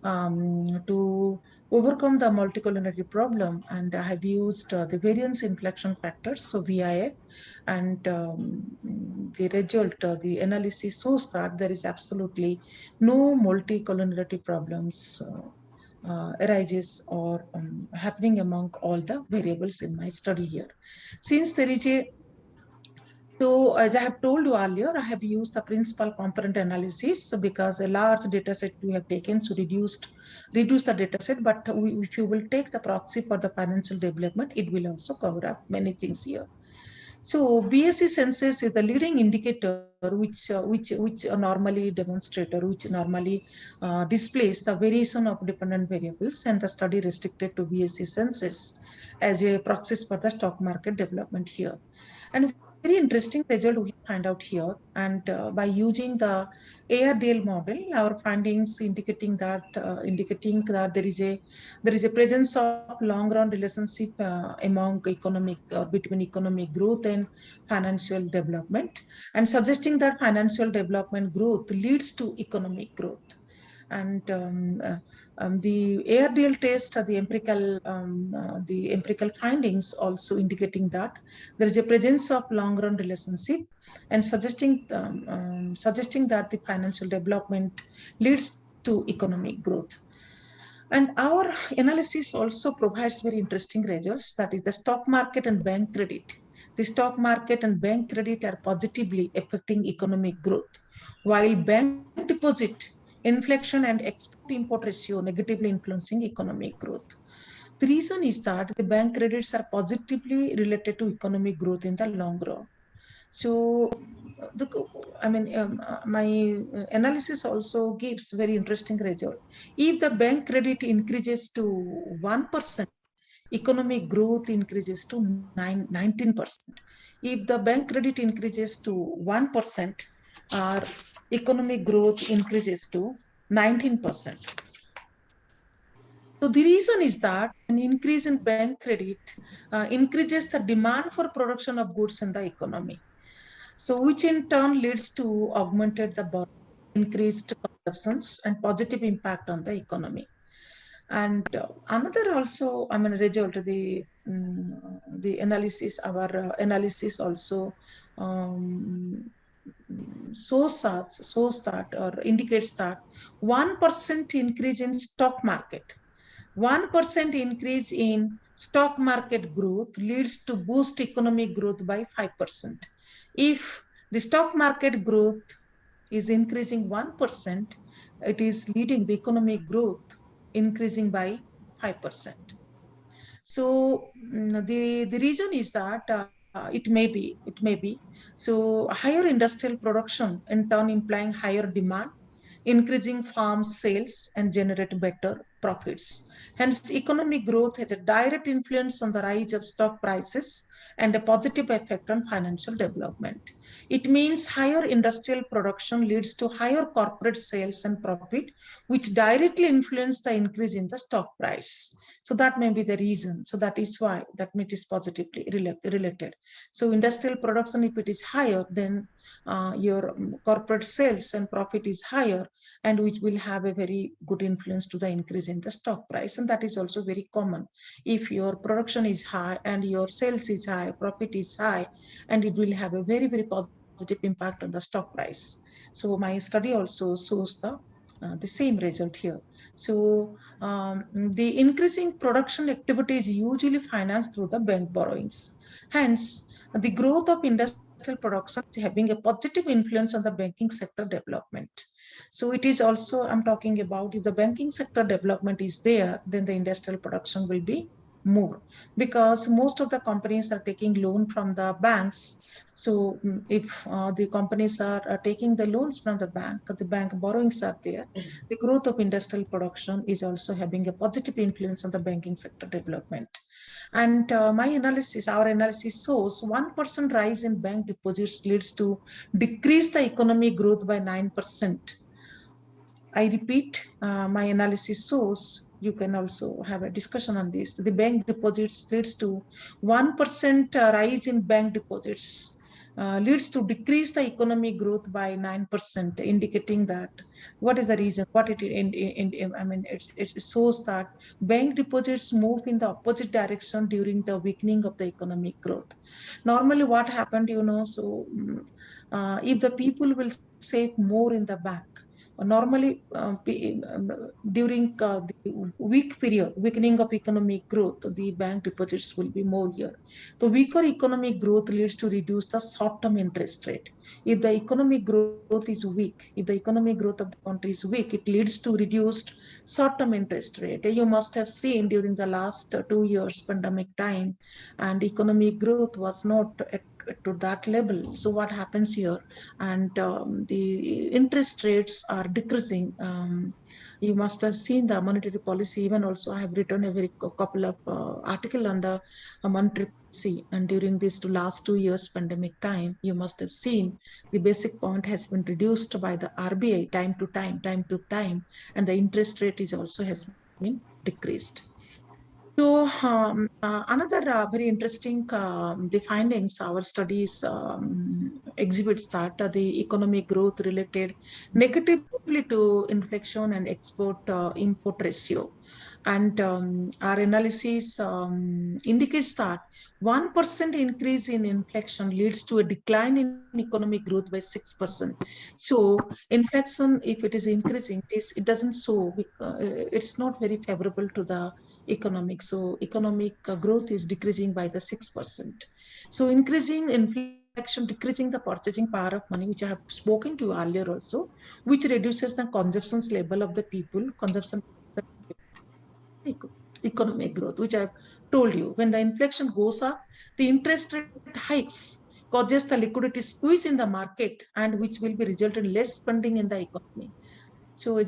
to overcome the multicollinearity problem, and I have used the variance inflection factors, so VIF, and the result, the analysis shows that there is absolutely no multicollinearity problems arises or happening among all the variables in my study here. Since there is a So as I have told you earlier, I have used the principal component analysis because a large data set we have taken, so reduce the data set, but if you will take the proxy for the financial development, it will also cover up many things here. So BSE census is the leading indicator which normally demonstrator, which normally displays the variation of dependent variables, and the study restricted to BSE census as a proxy for the stock market development here. And very interesting result we find out here, and by using the ARDL model, our findings indicating that there is a presence of long run relationship among economic or between economic growth and financial development, and suggesting that financial development growth leads to economic growth. And the ARDL test, the empirical findings also indicating that there is a presence of long-run relationship, and suggesting that the financial development leads to economic growth. And our analysis also provides very interesting results, that is the stock market and bank credit. The stock market and bank credit are positively affecting economic growth, while bank deposit, inflation, and export-import ratio negatively influencing economic growth. The reason is that the bank credits are positively related to economic growth in the long run. So, my analysis also gives very interesting result. If the bank credit increases to 1%, economic growth increases to 19%. If the bank credit increases to 1%, our economic growth increases to 19%. So the reason is that an increase in bank credit increases the demand for production of goods in the economy. So which in turn leads to augmented the borrowing, increased consumptions, and positive impact on the economy. And another also, result, the analysis, our analysis also shows that or indicates that 1% increase in stock market, 1% increase in stock market growth leads to boost economic growth by 5%. If the stock market growth is increasing 1%, it is leading the economic growth increasing by 5%. So the reason is that it may be. So higher industrial production in turn implying higher demand, increasing farm sales and generate better profits. Hence, economic growth has a direct influence on the rise of stock prices and a positive effect on financial development. It means higher industrial production leads to higher corporate sales and profit, which directly influence the increase in the stock price. So that may be the reason. So that is why that it is positively related. So industrial production, if it is higher, then your corporate sales and profit is higher, and which will have a very good influence to the increase in the stock price. And that is also very common. If your production is high and your sales is high, profit is high, and it will have a very, very positive impact on the stock price. So my study also shows the same result here. So the increasing production activity is usually financed through the bank borrowings. Hence, the growth of industrial production is having a positive influence on the banking sector development. So it is also, I'm talking about, if the banking sector development is there, then the industrial production will be more, because most of the companies are taking loan from the banks So if the companies are taking the loans from the bank borrowings are there, the growth of industrial production is also having a positive influence on the banking sector development. And our analysis shows 1% rise in bank deposits leads to decrease the economic growth by 9%. I repeat, my analysis shows, you can also have a discussion on this. The bank deposits leads to 1% rise in bank deposits leads to decrease the economic growth by 9%, indicating that what is the reason? It shows that bank deposits move in the opposite direction during the weakening of the economic growth. Normally, what happened, if the people will save more in the bank, normally during the weakening of economic growth, the bank deposits will be more here. The weaker economic growth leads to reduce the short-term interest rate. If the economic growth is weak, if the economic growth of the country is weak, it leads to reduced short-term interest rate. You must have seen during the last 2 years pandemic time, and economic growth was not to that level. So what happens here? And the interest rates are decreasing. You must have seen the monetary policy. Even also, I have written a couple of article on the monetary policy. And during this last 2 years pandemic time, you must have seen the basic point has been reduced by the RBI time to time, and the interest rate is also has been decreased. So another very interesting the findings our studies exhibits that the economic growth related negatively to inflation and export import ratio, and our analysis indicates that 1% increase in inflation leads to a decline in economic growth by 6%. So inflation, if it is increasing, it doesn't show, it's not very favorable to the economic. So economic growth is decreasing by the 6%. So increasing inflation, decreasing the purchasing power of money, which I have spoken to earlier also, which reduces the consumptions level of the people, economic growth, which I've told you. When the inflation goes up, the interest rate hikes causes the liquidity squeeze in the market, and which will be result in less spending in the economy. So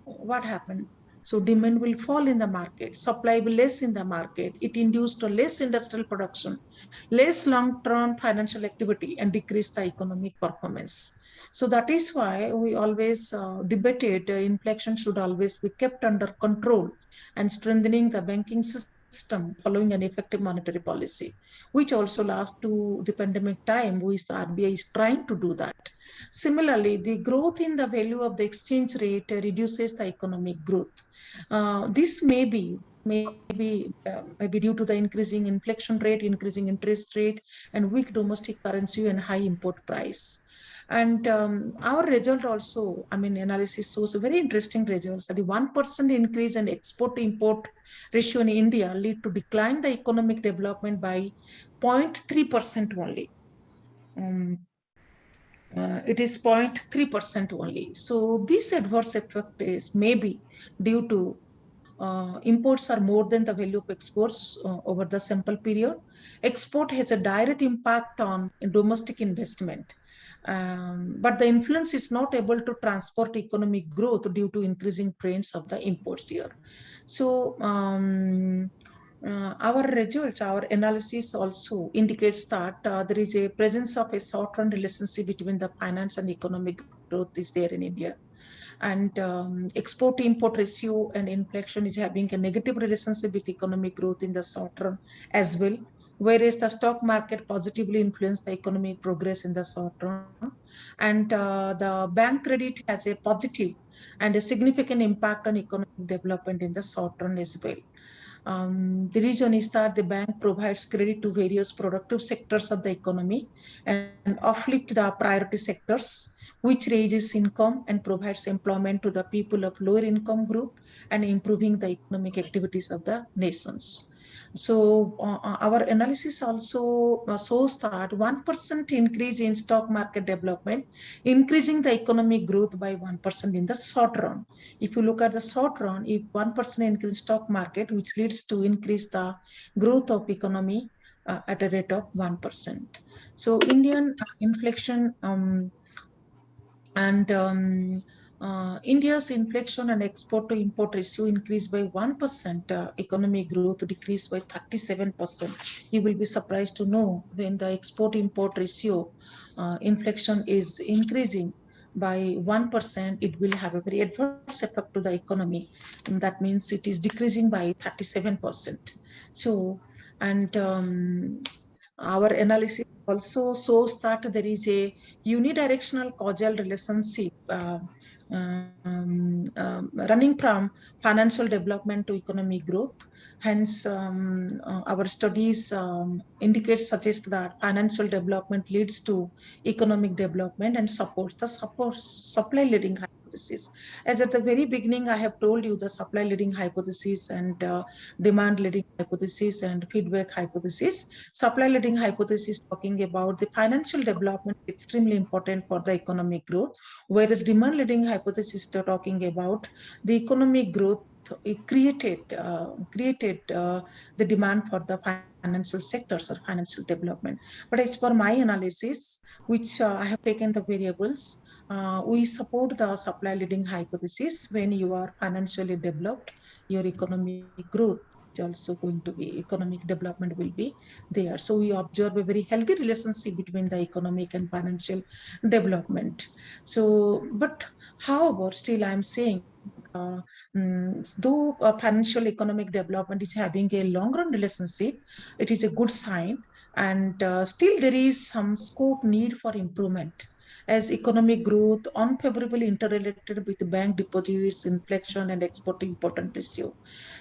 what happened? So demand will fall in the market, supply will less in the market. It induced a less industrial production, less long-term financial activity, and decreased the economic performance. So that is why we always debated inflation should always be kept under control, and strengthening the banking system following an effective monetary policy, which also last to the pandemic time, which the RBI is trying to do that. Similarly, the growth in the value of the exchange rate reduces the economic growth. This may be due to the increasing inflation rate, increasing interest rate, and weak domestic currency and high import price. And our result also, analysis shows a very interesting results that the 1% increase in export-import ratio in India lead to decline the economic development by 0.3% only. It is 0.3% only. So this adverse effect is maybe due to imports are more than the value of exports over the sample period. Export has a direct impact on domestic investment. But the influence is not able to transport economic growth due to increasing trends of the imports here. So our results, our analysis also indicates that there is a presence of a short-run relationship between the finance and economic growth is there in India. And export-import ratio and inflation is having a negative relationship with economic growth in the short run as well, whereas the stock market positively influence the economic progress in the short run. And the bank credit has a positive and a significant impact on economic development in the short run as well. The reason is that the bank provides credit to various productive sectors of the economy and uplift the priority sectors, which raises income and provides employment to the people of lower income group and improving the economic activities of the nations. So our analysis also shows that 1% increase in stock market development, increasing the economic growth by 1% in the short run. If you look at the short run, if 1% increase stock market, which leads to increase the growth of economy at a rate of 1%. So Indian inflation India's inflation and export to import ratio increased by 1%. Economic growth decreased by 37%. You will be surprised to know when the export import ratio inflation is increasing by 1%, it will have a very adverse effect to the economy. And that means it is decreasing by 37%. So, and our analysis also shows that there is a unidirectional causal relationship running from financial development to economic growth. Hence, our studies suggest that financial development leads to economic development and supports the supply leading hypothesis. As at the very beginning, I have told you the supply leading hypothesis and demand leading hypothesis and feedback hypothesis. Supply leading hypothesis talking about the financial development extremely important for the economic growth, whereas demand leading hypothesis talking about the economic growth created the demand for the financial sectors or financial development. But as per my analysis, which I have taken the variables, we support the supply leading hypothesis. When you are financially developed, your economic growth is also going to be, economic development will be there. So we observe a very healthy relationship between the economic and financial development. So, but however, still I'm saying, though financial economic development is having a long run relationship, it is a good sign, and still there is some scope need for improvement, as economic growth unfavorably interrelated with bank deposits, inflation, and export import ratio.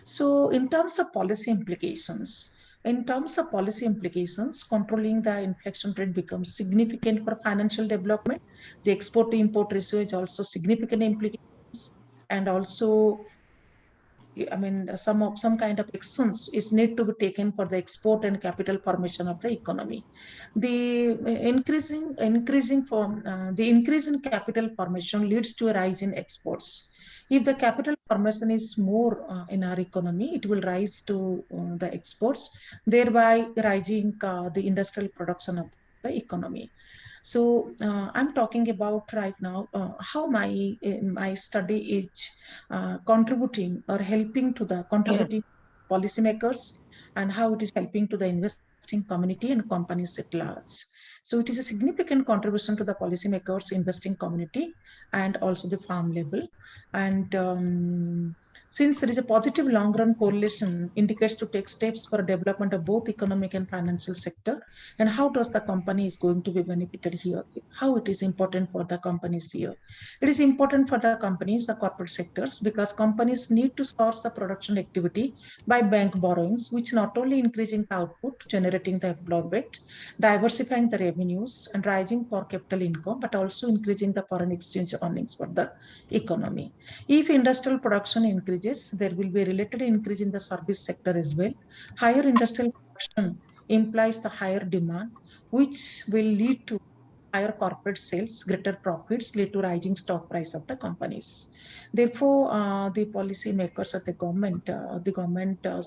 So in terms of policy implications, controlling the inflation rate becomes significant for financial development. The export to import ratio is also significant implications, and also, I mean, some kind of actions is need to be taken for the export and capital formation of the economy. The increase in capital formation leads to a rise in exports. If the capital formation is more in our economy, it will rise to the exports, thereby rising the industrial production of the economy. So I'm talking about right now how my study is contributing or helping to the contributing policymakers, and how it is helping to the investing community and companies at large. So it is a significant contribution to the policymakers, investing community, and also the farm level. And since there is a positive long-run correlation, indicates to take steps for development of both economic and financial sector. And how does the company is going to be benefited here? How it is important for the companies here? It is important for the companies, the corporate sectors, because companies need to source the production activity by bank borrowings, which not only increasing the output, generating the employment, diversifying the revenues, and rising per capital income, but also increasing the foreign exchange earnings for the economy. If industrial production increases, there will be a related increase in the service sector as well. Higher industrial production implies the higher demand, which will lead to higher corporate sales, greater profits, lead to rising stock price of the companies. Therefore, the policy makers of the government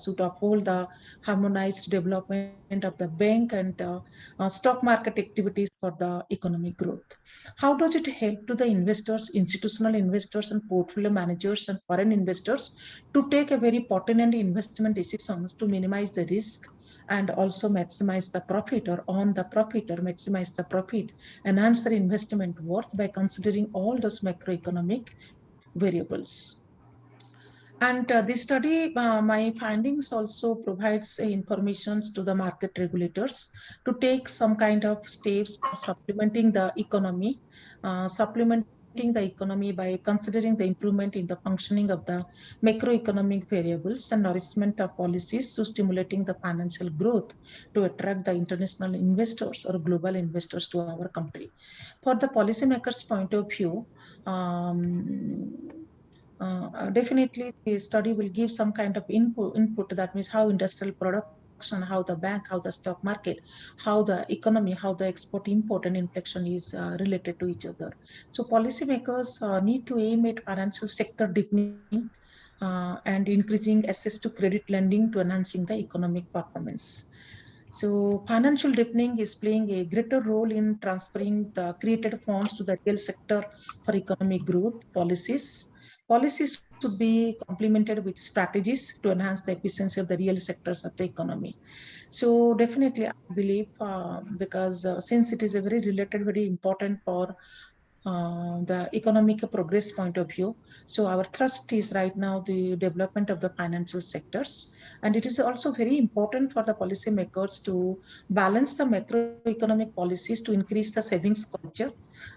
should uphold the harmonized development of the bank and stock market activities for the economic growth. How does it help to the investors, institutional investors, and portfolio managers and foreign investors to take a very pertinent investment decisions to minimize the risk and also maximize the profit, or on the profit, or maximize the profit, enhance their investment worth by considering all those macroeconomic variables. And this study, my findings also provides information to the market regulators to take some kind of steps for supplementing the economy, by considering the improvement in the functioning of the macroeconomic variables and nourishment of policies to stimulating the financial growth to attract the international investors or global investors to our country. For the policymakers' point of view, definitely the study will give some kind of input, that means how industrial production, how the bank, how the stock market, how the economy, how the export, import, and inflation is related to each other. So policymakers need to aim at financial sector deepening and increasing access to credit lending to enhancing the economic performance. So financial deepening is playing a greater role in transferring the created funds to the real sector for economic growth policies. Policies should be complemented with strategies to enhance the efficiency of the real sectors of the economy. So definitely, I believe because since it is a very related, very important for the economic progress point of view. So our thrust is right now the development of the financial sectors. And it is also very important for the policymakers to balance the macroeconomic policies to increase the savings culture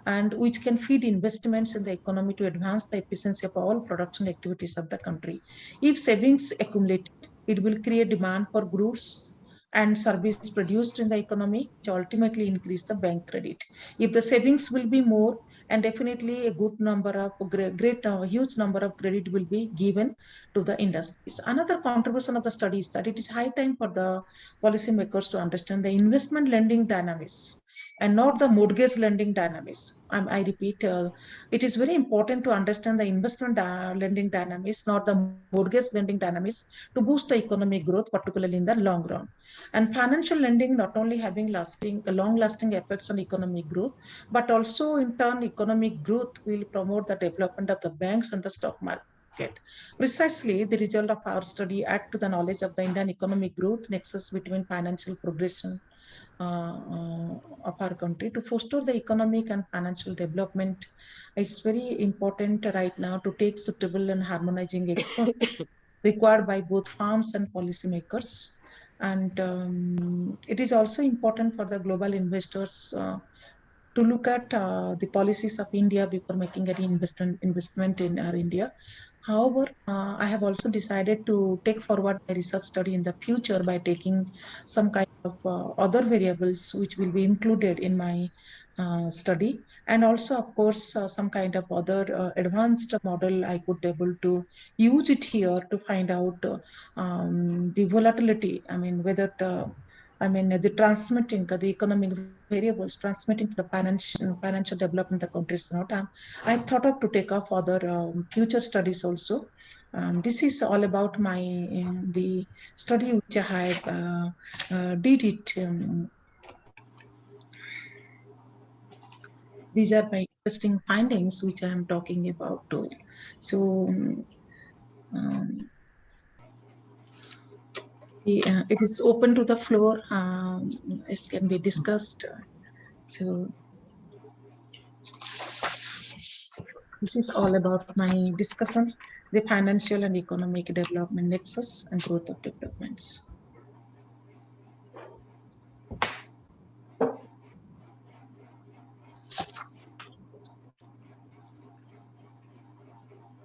and which can feed investments in the economy to advance the efficiency of all production activities of the country. If savings accumulate, it will create demand for goods and service produced in the economy, which ultimately increase the bank credit. If the savings will be more, and definitely a good number of huge number of credit will be given to the industries. Another contribution of the study is that it is high time for the policymakers to understand the investment lending dynamics and not the mortgage lending dynamics. I repeat, it is very important to understand the investment lending dynamics, not the mortgage lending dynamics, to boost the economic growth, particularly in the long run. And financial lending not only having long-lasting effects on economic growth, but also in turn, economic growth will promote the development of the banks and the stock market. Precisely, the result of our study add to the knowledge of the Indian economic growth nexus between financial progression of our country to foster the economic and financial development. It's very important right now to take suitable and harmonizing action required by both firms and policymakers. And it is also important for the global investors to look at the policies of India before making any investment in our India. However, I have also decided to take forward my research study in the future by taking some kind of other variables which will be included in my study, and also, of course, some kind of other advanced model I could be able to use it here to find out the volatility. I mean, whether the transmitting the economic variables transmitting to the financial development of the countries or not. I've thought of to take off other future studies also. This is all about my the study which I have did it. These are my interesting findings which I am talking about too. So um, it is open to the floor. It can be discussed. So this is all about my discussion, the financial and economic development nexus and growth of developments.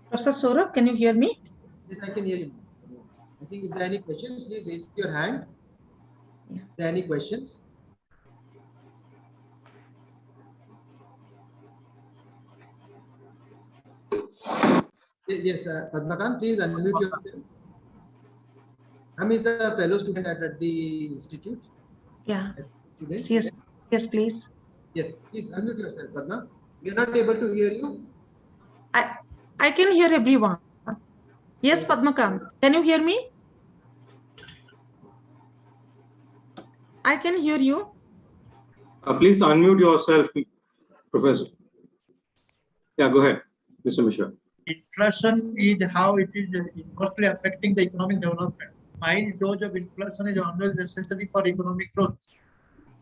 Professor Saurabh, can you hear me? Yes, I can hear you. I think if there are any questions, please raise your hand. Yeah. If there are any questions? Yes, Padmakant, please unmute yourself. Is a fellow student at the institute. Yeah. Student. Yes, please. Yes, please unmute yourself, Padma. We are not able to hear you. I can hear everyone. Yes, Padmakant, can you hear me? I can hear you. Please unmute yourself, Professor. Yeah, go ahead, Mr. Mishra. Inflation is how it is mostly affecting the economic development. Mild dose of inflation is always necessary for economic growth.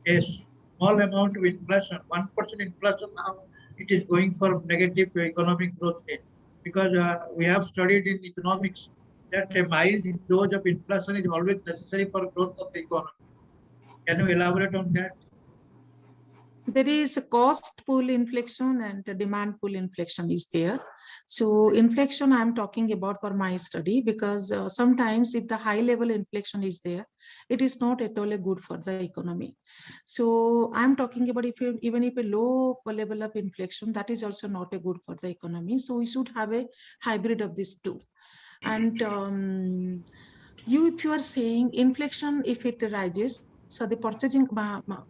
A small amount of inflation, 1% inflation now, it is going for negative economic growth rate. Because we have studied in economics that a mild dose of inflation is always necessary for growth of the economy. Can you elaborate on that? There is a cost pull inflation and a demand pull inflation is there. So inflation I'm talking about for my study because sometimes if the high level inflation is there, it is not at all a good for the economy. So I'm talking about even if a low level of inflation, that is also not a good for the economy. So we should have a hybrid of these two. And if you are saying inflation, if it rises, so the purchasing,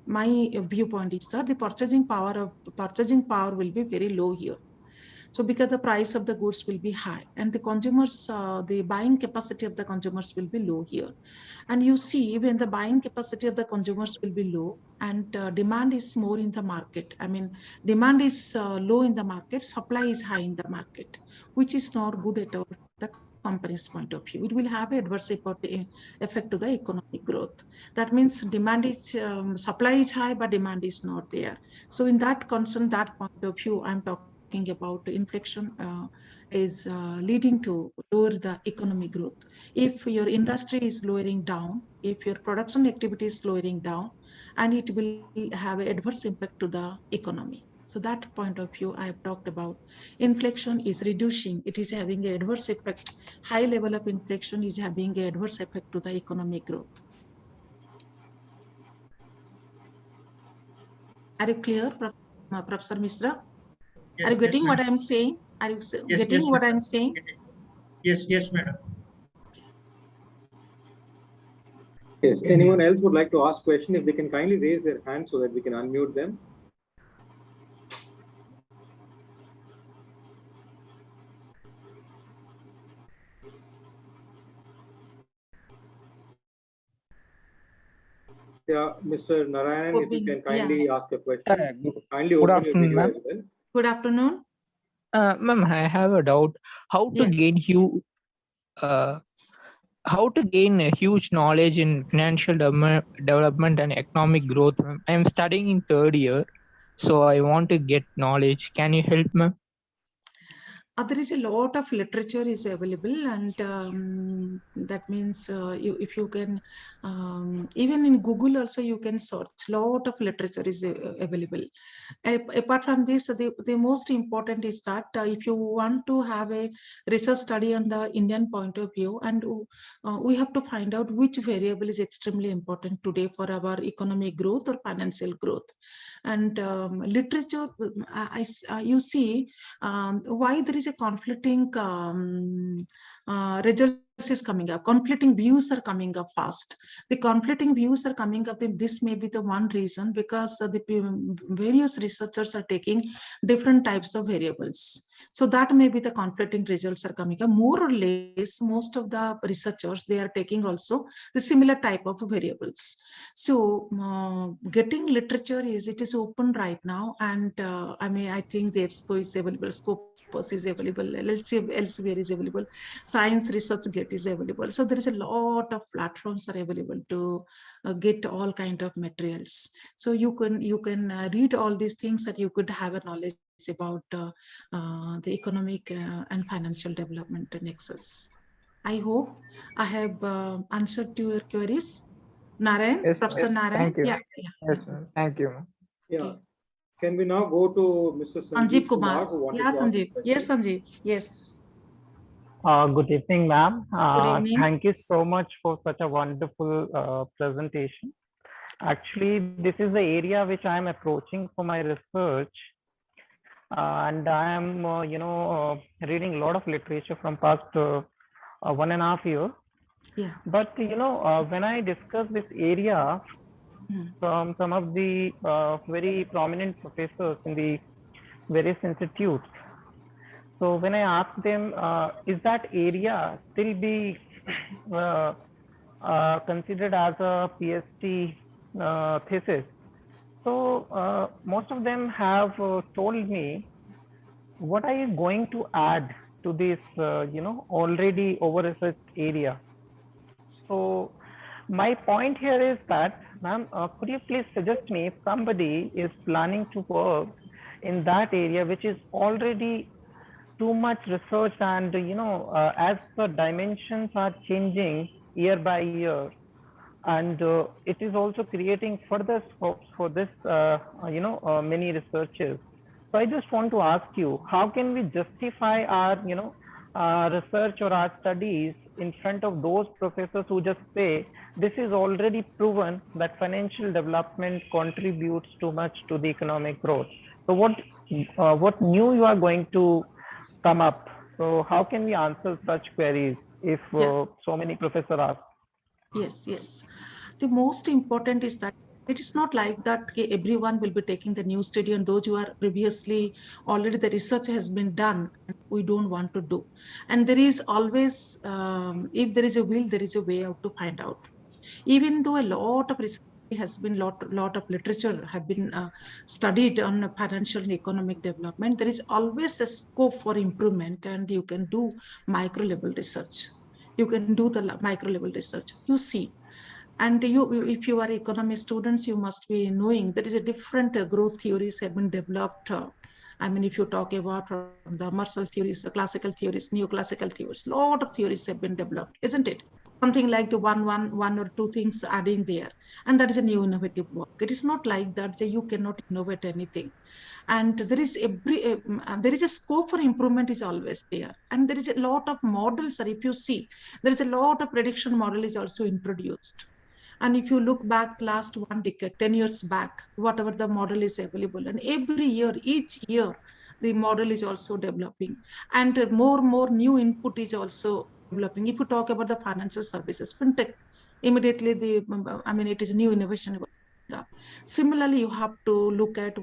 my viewpoint is that the purchasing power will be very low here. So because the price of the goods will be high and the consumers, the buying capacity of the consumers will be low here. And you see when the buying capacity of the consumers will be low and demand is more in the market. I mean, demand is low in the market, supply is high in the market, which is not good at all the company's point of view. It will have adverse effect to the economic growth. That means demand is, supply is high, but demand is not there. So in that concern, that point of view, I'm talking about inflation is leading to lower the economic growth. If your industry is lowering down, if your production activity is lowering down, and it will have an adverse impact to the economy. So that point of view I have talked about. Inflation is reducing, it is having an adverse effect. High level of inflation is having an adverse effect to the economic growth. Are you clear, Professor Misra? Yes, Are you getting yes, what I'm saying? Are you yes, getting yes, what madam. I'm saying? Yes, yes, madam. Yes, anyone else would like to ask question, if they can kindly raise their hand so that we can unmute them. Yeah, Mr. Narayan, if you can kindly ask a question. Kindly good open your afternoon, video ma'am. as well. Good afternoon. Ma'am, I have a doubt. How to Yes. gain how to gain a huge knowledge in financial development and economic growth, ma'am? I am studying in 3rd year, so I want to get knowledge. Can you help, ma'am? There is a lot of literature is available, and that means if you can, even in Google also you can search. Lot of literature is available. Apart from this, the most important is that if you want to have a research study on the Indian point of view, and we have to find out which variable is extremely important today for our economic growth or financial growth. And literature, you see why there is a conflicting results is coming up, conflicting views are coming up fast. The conflicting views are coming up, and this may be the one reason, because the various researchers are taking different types of variables. So that may be the conflicting results are coming up. More or less, most of the researchers, they are taking also the similar type of variables. So getting literature it is open right now, and I think the EBSCO is available, Scopus is available, Elsevier is available, Science ResearchGate is available. So there is a lot of platforms are available to get all kind of materials. So you can read all these things, that you could have a knowledge about the economic and financial development nexus. I hope I have answered to your queries. Narayan, Yes, Professor yes. Narayan. Thank you. Yeah. Yes, ma'am. Thank you, ma'am. Yeah. Okay. Can we now go to Mr. Sanjeev Sanjeev Kumar. Kumar, who wanted Yeah, to ask a Sanjeev. question? Yes, Sanjeev. Yes. Good evening, ma'am. Good evening. Thank you so much for such a wonderful presentation. Actually, this is the area which I am approaching for my research. And I am, reading a lot of literature from past 1.5 years. Yeah. But, when I discuss this area from some of the very prominent professors in the various institutes, so when I ask them, is that area still be considered as a PhD thesis? So most of them have told me, what are you going to add to this, already over-researched area? So my point here is that, ma'am, could you please suggest me, if somebody is planning to work in that area, which is already too much research, and as the dimensions are changing year by year, and it is also creating further scopes for this many researchers. So I just want to ask you, how can we justify our research or our studies in front of those professors who just say this is already proven that financial development contributes too much to the economic growth? So what new you are going to come up? So how can we answer such queries if so many professors ask? Yes. The most important is that It is not like that okay, everyone will be taking the new study, and those who are previously already the research has been done, and we don't want to do. And there is always, if there is a will, there is a way out to find out. Even though a lot of research has been, lot of literature have been studied on financial and economic development, there is always a scope for improvement, and you can do micro level research. You can do the micro level research. You see, and if you are economy students, you must be knowing there is a different growth theories have been developed. I mean, if you talk about from the Marshall theories, the classical theories, neoclassical theories, lot of theories have been developed, isn't it? Something like the one or two things adding there, and that is a new innovative work. It is not like that you cannot innovate anything, and there is there is a scope for improvement is always there, and there is a lot of models. Or if you see, there is a lot of prediction model is also introduced. And if you look back last 1 decade, 10 years back, whatever the model is available, and every year, each year, the model is also developing, and more new input is also developing. If you talk about the financial services, fintech, immediately I mean, it is a new innovation. Similarly, you have to look at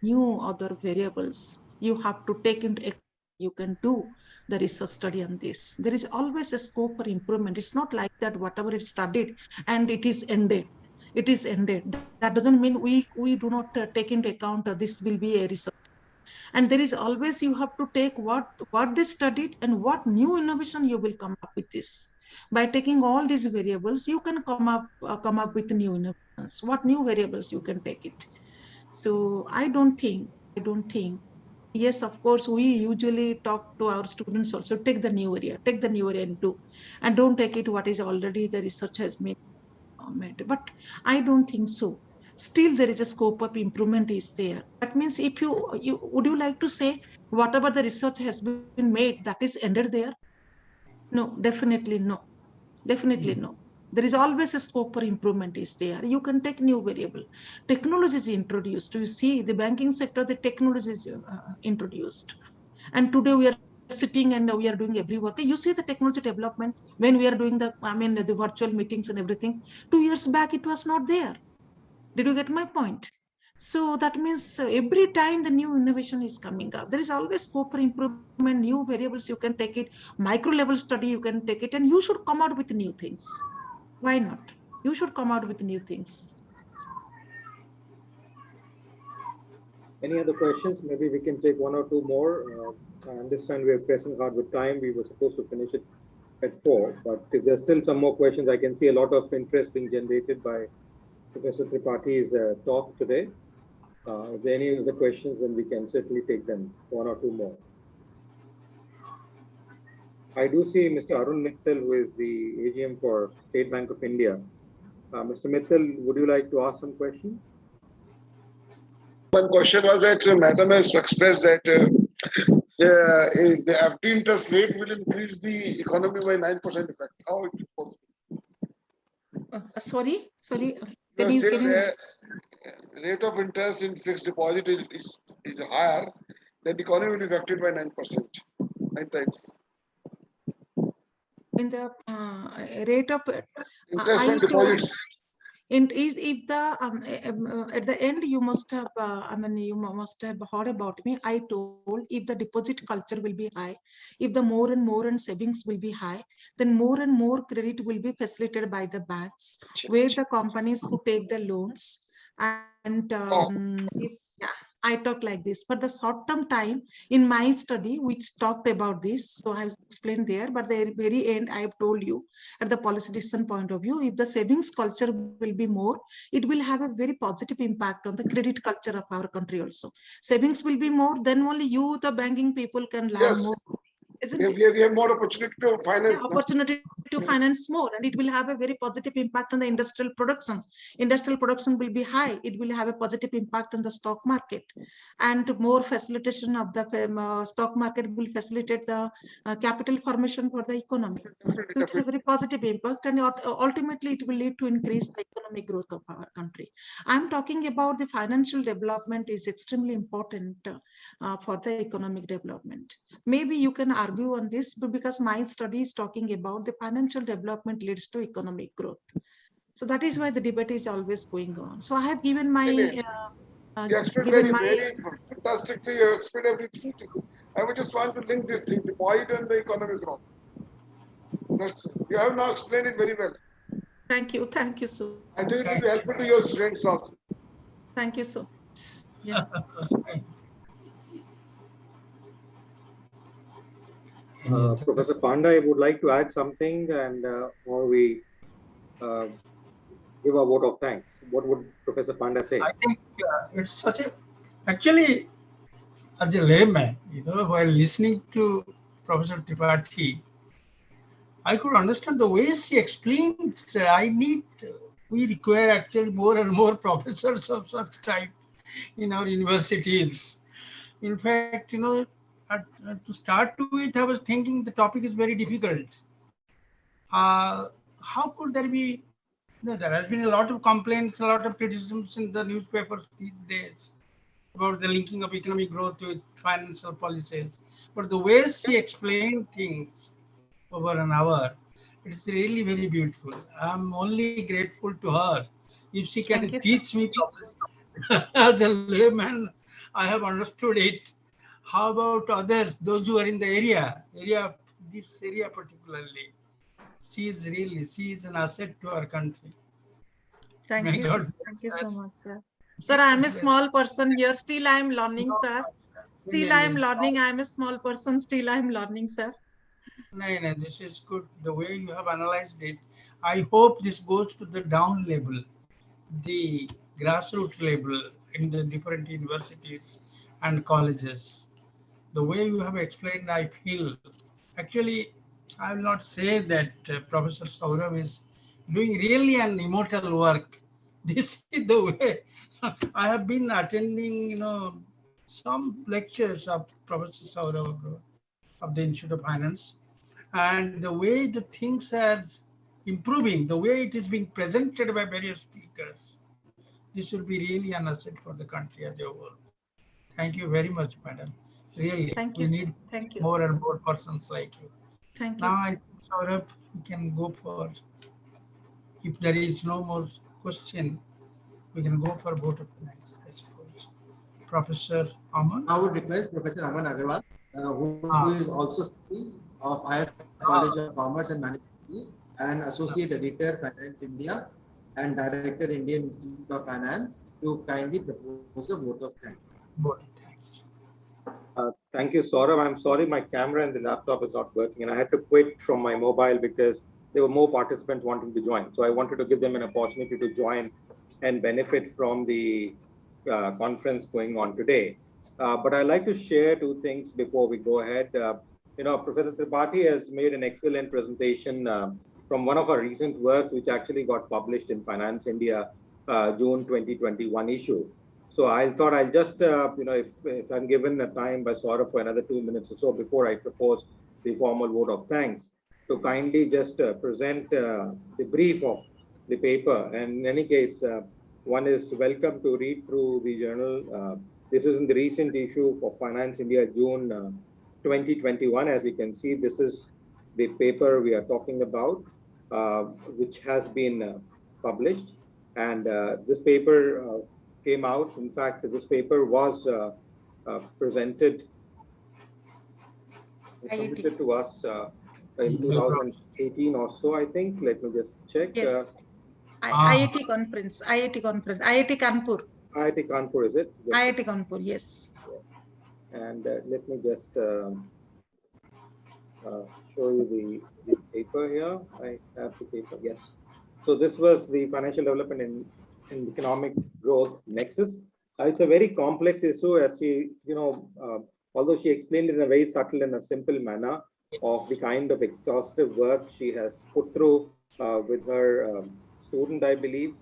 new other variables. You have to take into account. You can do the research study on this. There is always a scope for improvement. It's not like that whatever is studied and it is ended. It is ended. That doesn't mean we do not take into account this will be a research. And there is always, you have to take what they studied and what new innovation you will come up with this. By taking all these variables, you can come up with new innovations. What new variables you can take it. So I don't think. Yes, of course, we usually talk to our students also, take the new area and do, and don't take it what is already the research has made. But I don't think so. Still, there is a scope of improvement is there. That means if you would you like to say whatever the research has been made, that is ended there? No, definitely no. Definitely no. There is always a scope for improvement is there. You can take new variable. Technology is introduced. You see the banking sector, the technology is introduced. And today we are sitting and we are doing every work. You see the technology development when we are doing the virtual meetings and everything. 2 years back, it was not there. Did you get my point? So that means every time the new innovation is coming up, there is always scope for improvement, new variables, you can take it, micro level study, you can take it, and you should come out with new things. Why not? You should come out with new things. Any other questions? Maybe we can take one or two more. I understand we are pressing hard with time. We were supposed to finish it at 4, but if there's still some more questions, I can see a lot of interest being generated by Professor Tripaঠি's talk today. If there are any other questions, then we can certainly take them, one or two more. I do see Mr. Arun Mittal, who is the AGM for State Bank of India. Mr. Mittal, would you like to ask some question? One question was that Madam has expressed that the FD interest rate will increase the economy by 9% effect. How it is possible? Sorry. Can you... rate of interest in fixed deposit is higher, then the economy will be affected by 9%, 9 times. In the rate of interest on deposits. If the at the end you must have you must have heard about me. I told if the deposit culture will be high, if the more and more and savings will be high, then more and more credit will be facilitated by the banks, where the companies could take the loans. And I talk like this. For the short-term time, in my study, which talked about this, so I have explained there, but the very end, I have told you, at the policy decision point of view, if the savings culture will be more, it will have a very positive impact on the credit culture of our country also. Savings will be more, then only you, the banking people, can learn more. We have more opportunity to finance. Opportunity to finance more, and it will have a very positive impact on the industrial production. Industrial production will be high. It will have a positive impact on the stock market, and more facilitation of the stock market will facilitate the capital formation for the economy. So it's a very positive impact, and ultimately it will lead to increase the economic growth of our country. I'm talking about the financial development is extremely important for the economic development. Maybe you can argue on this, but because my study is talking about the financial development leads to economic growth. So that is why the debate is always going on. So I have given my You explained very fantastically. You explained everything. I would just want to link this thing, the point and the economic growth. You have now explained it very well. Thank you so I think it will be helpful to your students also. Thank you so much. Yeah. Professor Panda, I would like to add something, and or we give a vote of thanks. What would Professor Panda say? I think it's such a, actually, as a layman, while listening to Professor Tripathi, I could understand the way she explained. We require actually more and more professors of such type in our universities. In fact, to start with, I was thinking the topic is very difficult. How could there be? There has been a lot of complaints, a lot of criticisms in the newspapers these days about the linking of economic growth with financial policies. But the way she explained things over an hour, it's really very beautiful. I'm only grateful to her. If she can teach me as a layman, I have understood it. How about others, those who are in the this area particularly? She is an asset to our country. Thank you so much, sir. Sir, I am a small person here. Still, I am learning, sir. Still, I am learning. I am a small person. Still, I am learning, sir. No, this is good. The way you have analyzed it, I hope this goes to the down level, the grassroots level in the different universities and colleges. The way you have explained, I feel, actually, I will not say that Professor Saurav is doing really an immortal work. This is the way I have been attending, some lectures of Professor Saurav of the Institute of Finance, and the way the things are improving, the way it is being presented by various speakers, this will be really an asset for the country as a whole. Thank you very much, madam. Really, we need more and more persons like you. Now, I think, Saurabh, we can go for, if there is no more question, we can go for vote of thanks, I suppose. Professor Aman? I would request Professor Aman Agarwal, who is also of IIT College of Commerce and Management and Associate Editor, Finance India, and Director, Indian Institute of Finance, to kindly propose a vote of thanks. Thank you, Saurabh. I'm sorry my camera and the laptop is not working, and I had to quit from my mobile because there were more participants wanting to join. So I wanted to give them an opportunity to join and benefit from the conference going on today. But I'd like to share two things before we go ahead. Professor Tripathi has made an excellent presentation from one of our recent works, which actually got published in Finance India, June 2021 issue. So I thought I'll just, if I'm given a time by Saurabh for another 2 minutes or so before I propose the formal vote of thanks, to kindly just present the brief of the paper. And in any case, one is welcome to read through the journal. This is in the recent issue for Finance India, June 2021. As you can see, this is the paper we are talking about, which has been published. And this paper came out. In fact, this paper was presented submitted to us in 2018 or so, I think. Let me just check. Yes. IIT conference, IIT Kanpur. IIT Kanpur, is it? Yes. IIT Kanpur, yes. Yes. And let me just show you the paper here. I have the paper, yes. So this was the financial development in economic growth nexus. It's a very complex issue, as she, although she explained it in a very subtle and a simple manner of the kind of exhaustive work she has put through with her student, I believe,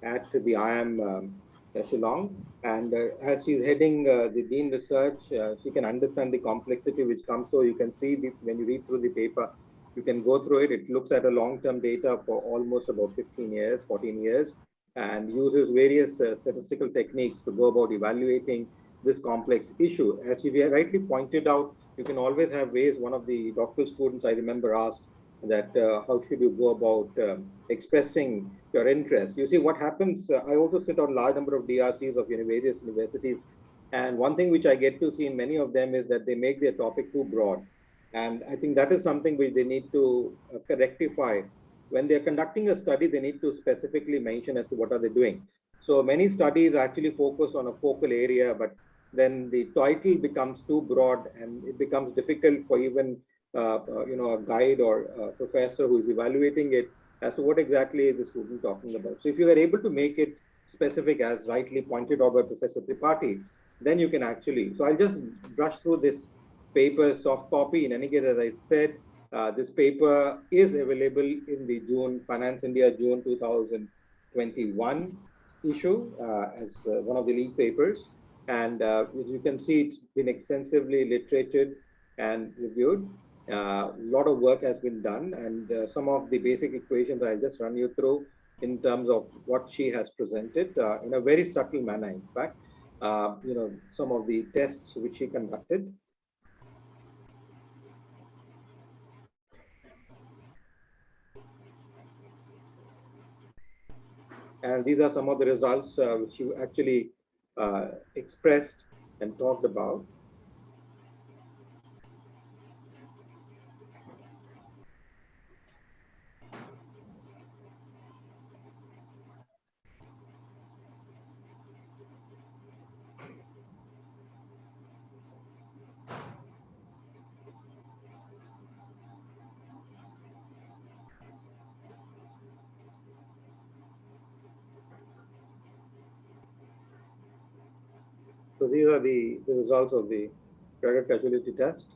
at the IIM Shillong. And as she's heading the Dean Research, she can understand the complexity which comes. So you can see when you read through the paper, you can go through it. It looks at a long-term data for almost about 15 years, 14 years, and uses various statistical techniques to go about evaluating this complex issue. As you rightly pointed out, you can always have ways. One of the doctoral students I remember asked, that how should you go about expressing your interest. You see what happens, I also sit on a large number of DRCs of various universities, and one thing which I get to see in many of them is that they make their topic too broad. And I think that is something which they need to rectify. When they're conducting a study, they need to specifically mention as to what are they doing. So many studies actually focus on a focal area, but then the title becomes too broad and it becomes difficult for even a guide or a professor who is evaluating it as to what exactly is the student talking about. So if you are able to make it specific, as rightly pointed out by Professor Tripathi, then you can actually, so I'll just brush through this paper soft copy. In any case, as I said, this paper is available in the Finance India June 2021 issue as one of the lead papers. And as you can see, it's been extensively literated and reviewed. A lot of work has been done, and some of the basic equations I'll just run you through in terms of what she has presented in a very subtle manner. In fact, some of the tests which she conducted. And these are some of the results which you actually expressed and talked about. So these are the results of the credit casualty test.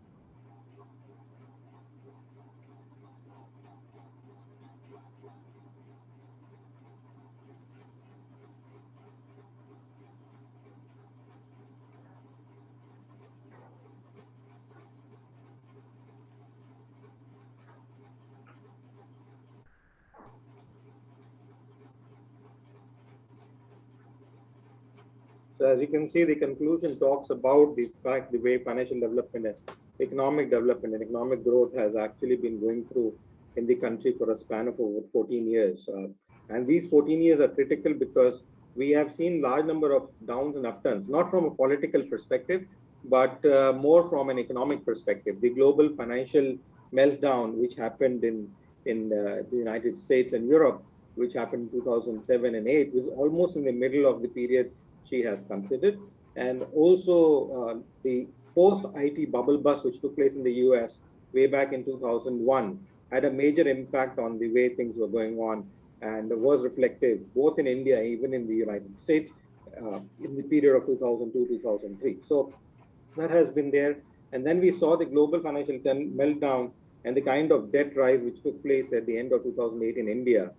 So as you can see, the conclusion talks about the fact the way financial development and economic development and economic growth has actually been going through in the country for a span of over 14 years. And these 14 years are critical because we have seen large number of downs and upturns, not from a political perspective, but more from an economic perspective. The global financial meltdown, which happened in the United States and Europe, which happened in 2007 and 8, was almost in the middle of the period she has considered. And also the post-IT bubble bust, which took place in the US way back in 2001, had a major impact on the way things were going on and was reflective both in India, even in the United States, in the period of 2002-2003. So that has been there. And then we saw the global financial meltdown and the kind of debt rise which took place at the end of 2008 in India,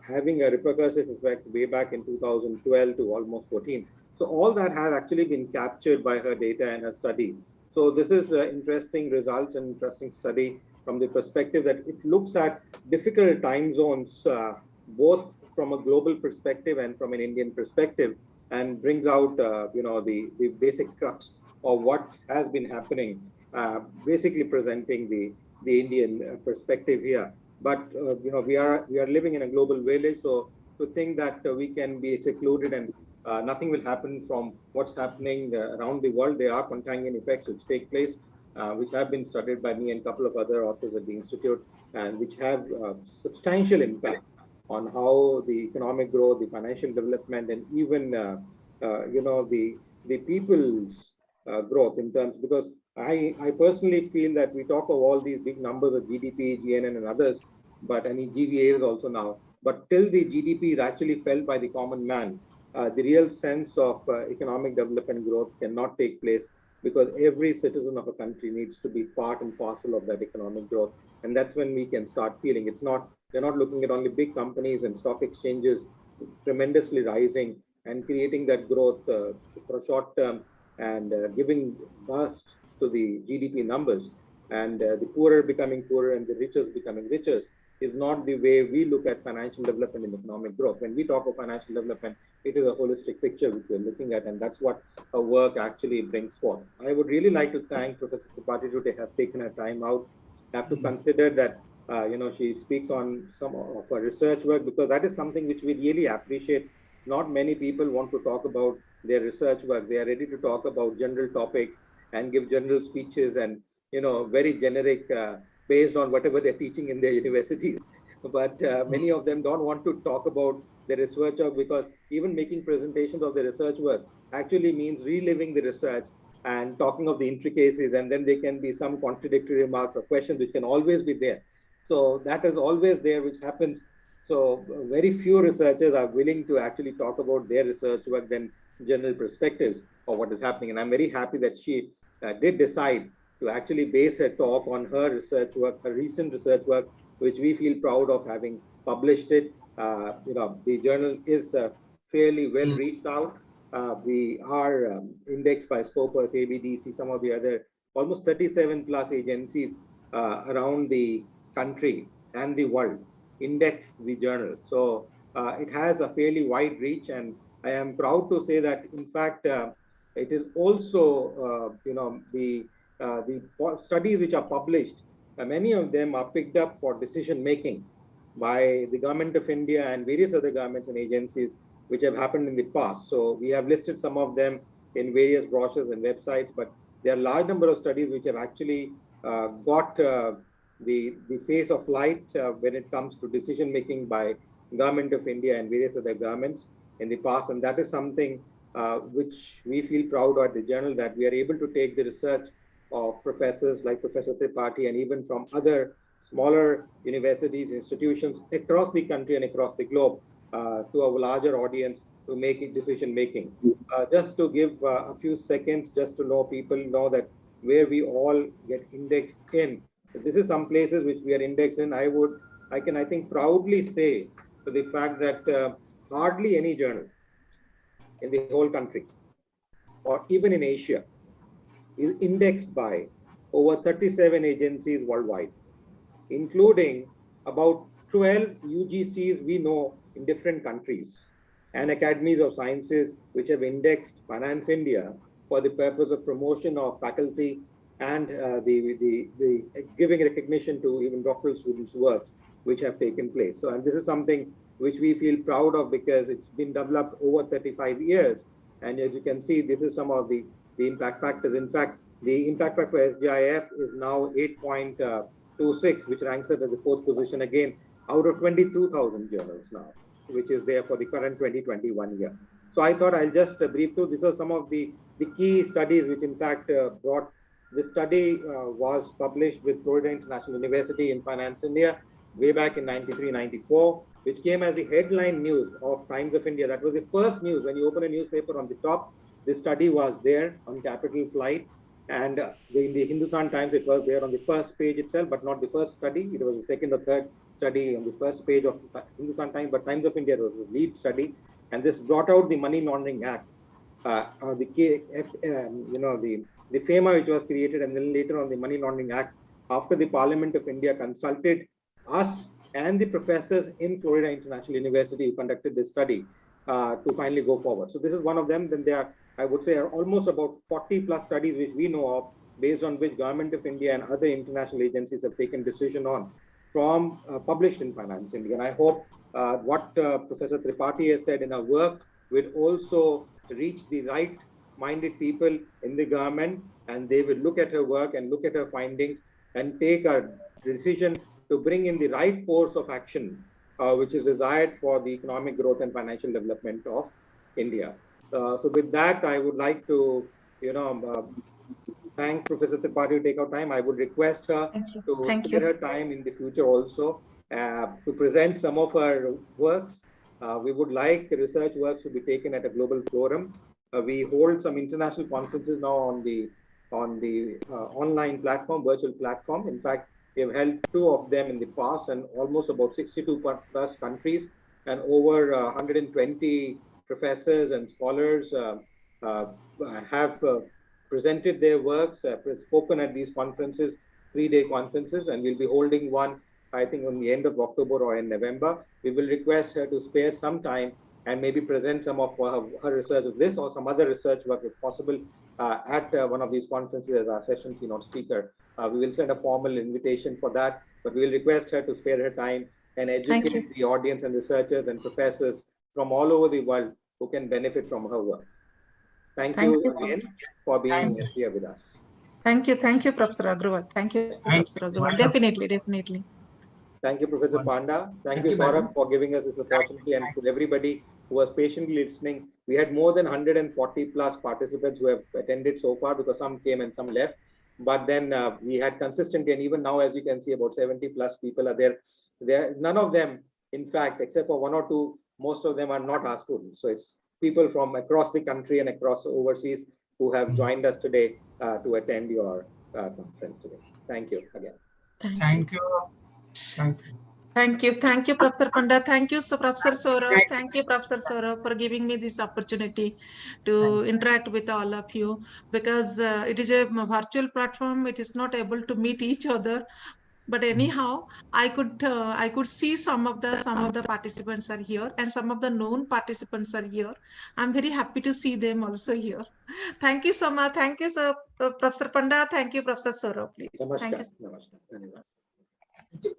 having a repercussive effect way back in 2012 to almost 14. So all that has actually been captured by her data and her study. So this is interesting results and interesting study from the perspective that it looks at difficult time zones, both from a global perspective and from an Indian perspective, and brings out the basic crux of what has been happening, basically presenting the Indian perspective here. But we are living in a global village, so to think that we can be secluded and nothing will happen from what's happening around the world. There are contagion effects which take place, which have been studied by me and a couple of other authors at the Institute, and which have substantial impact on how the economic growth, the financial development, and even the people's growth in terms, because I personally feel that we talk of all these big numbers of GDP, GNN and others, but any GVAs also now, but till the GDP is actually felt by the common man, the real sense of economic development growth cannot take place, because every citizen of a country needs to be part and parcel of that economic growth. And that's when we can start feeling it's not, we're not looking at only big companies and stock exchanges tremendously rising and creating that growth for a short term and giving bursts to the GDP numbers, and the poorer becoming poorer and the richest becoming richer, is not the way we look at financial development and economic growth. When we talk of financial development, it is a holistic picture which we're looking at, and that's what our work actually brings forth. I would really like to thank Professor Tripathi to have taken her time out. I have to consider that she speaks on some of her research work, because that is something which we really appreciate. Not many people want to talk about their research work. They are ready to talk about general topics and give general speeches and, very generic based on whatever they're teaching in their universities. But many of them don't want to talk about the research work, because even making presentations of the research work actually means reliving the research and talking of the intricacies, and then there can be some contradictory remarks or questions which can always be there. So that is always there, which happens. So very few researchers are willing to actually talk about their research work than general perspectives of what is happening. And I'm very happy that she did decide to actually base her talk on her research work, her recent research work, which we feel proud of having published it. The journal is fairly well reached out. We are indexed by Scopus, ABDC, some of the other almost 37 plus agencies around the country and the world index the journal. So it has a fairly wide reach, and I am proud to say that, in fact, it is also, the studies which are published, many of them are picked up for decision making by the Government of India and various other governments and agencies which have happened in the past. So we have listed some of them in various brochures and websites, but there are a large number of studies which have actually got the face of light when it comes to decision making by Government of India and various other governments in the past. And that is something which we feel proud of at the journal, that we are able to take the research of professors like Professor Tripathi and even from other smaller universities, institutions across the country and across the globe to a larger audience to make it decision making. Just to give a few seconds, just to know people know that where we all get indexed in. This is some places which we are indexed in. I can think proudly say to the fact that hardly any journal in the whole country or even in Asia is indexed by over 37 agencies worldwide, including about 12 UGCs we know in different countries and academies of sciences which have indexed Finance India for the purpose of promotion of faculty and the giving recognition to even doctoral students' works which have taken place. So, and this is something which we feel proud of because it's been developed over 35 years. And as you can see, this is some of the impact factors. In fact, the impact factor for SGIF is now 8.26, which ranks it at the 4th position again out of 22,000 journals now, which is there for the current 2021 year. So I thought I'll just brief through. These are some of the key studies which in fact brought. This study was published with Florida International University in Finance India way back in 93-94, which came as the headline news of Times of India. That was the first news. When you open a newspaper, on the top, this study was there on Capital Flight. And in the Hindustan Times, it was there on the first page itself, but not the first study. It was the second or third study on the first page of Hindustan Times, but Times of India was the lead study. And this brought out the Money Laundering Act, the FEMA which was created, and then later on the Money Laundering Act, after the Parliament of India consulted us and the professors in Florida International University who conducted this study to finally go forward. So this is one of them. Then there are, I would say, are almost about 40 plus studies which we know of, based on which Government of India and other international agencies have taken decision on, from published in Finance India. And I hope what Professor Tripathi has said in her work will also reach the right-minded people in the government, and they will look at her work and look at her findings and take a decision to bring in the right course of action, which is desired for the economic growth and financial development of India. So with that, I would like to, thank Professor Tripathi to take out time. I would request her to give her time in the future also to present some of her works. We would like the research works to be taken at a global forum. We hold some international conferences now on the online platform, virtual platform. In fact, we have held 2 of them in the past, and almost about 62 plus countries, and over 120 professors and scholars have presented their works, spoken at these conferences, 3-day conferences, and we'll be holding one, I think, on the end of October or in November. We will request her to spare some time and maybe present some of her research of this or some other research work if possible at one of these conferences as our session keynote speaker. We will send a formal invitation for that, but we'll request her to spare her time and educate the audience and researchers and professors from all over the world who can benefit from her work. Thank you again for being here with us. Thank you, Professor Agrawal. Thank you, Professor Agrawal. Definitely. Thank you, Professor Panda. Thank you, Saurabh, for giving us this opportunity, and to everybody who was patiently listening. We had more than 140 plus participants who have attended so far, because some came and some left. But then we had consistently, and even now, as you can see, about 70 plus people are there. None of them, in fact, except for one or two, most of them are not our students. So it's people from across the country and across overseas who have joined us today to attend your conference today. Thank you again. Thank you. Thank you, Professor Panda. Thank you, Professor Saurabh. Thank you, Professor Saurabh, for giving me this opportunity to interact with all of you, because it is a virtual platform. It is not able to meet each other. But anyhow, I could see some of the participants are here, and some of the known participants are here. I'm very happy to see them also here. Thank you so much. Thank you, sir, Professor Panda. Thank you, Professor Saurabh. Please. Namaskar. Thank you.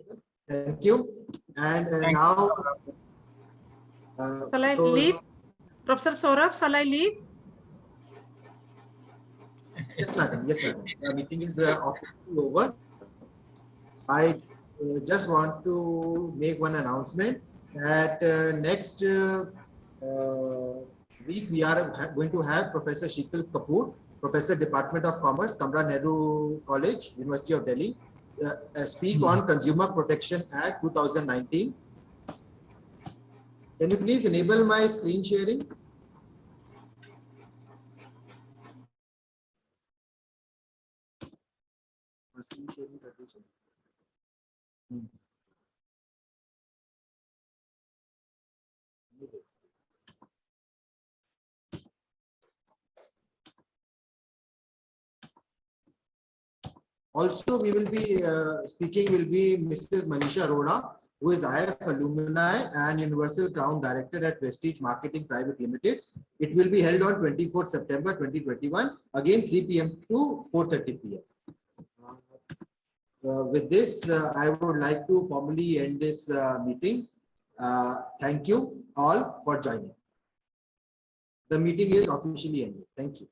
Thank you. And now, Shall I leave? Professor Saurabh, shall I leave? Yes, madam. Yes, madam. The meeting is officially over. I just want to make one announcement that next week we are going to have Professor Sheetal Kapoor, Professor, Department of Commerce, Kamra Nehru College, University of Delhi, speak on Consumer Protection Act 2019. Can you please enable my screen sharing? Also, we will be speaking will be Mrs. Manisha Arora, who is IF alumni and Universal Crown Director at Prestige Marketing Private Limited. It will be held on 24th September 2021, again 3 p.m. to 4:30 p.m. With this, I would like to formally end this meeting. Thank you all for joining. The meeting is officially ended. Thank you.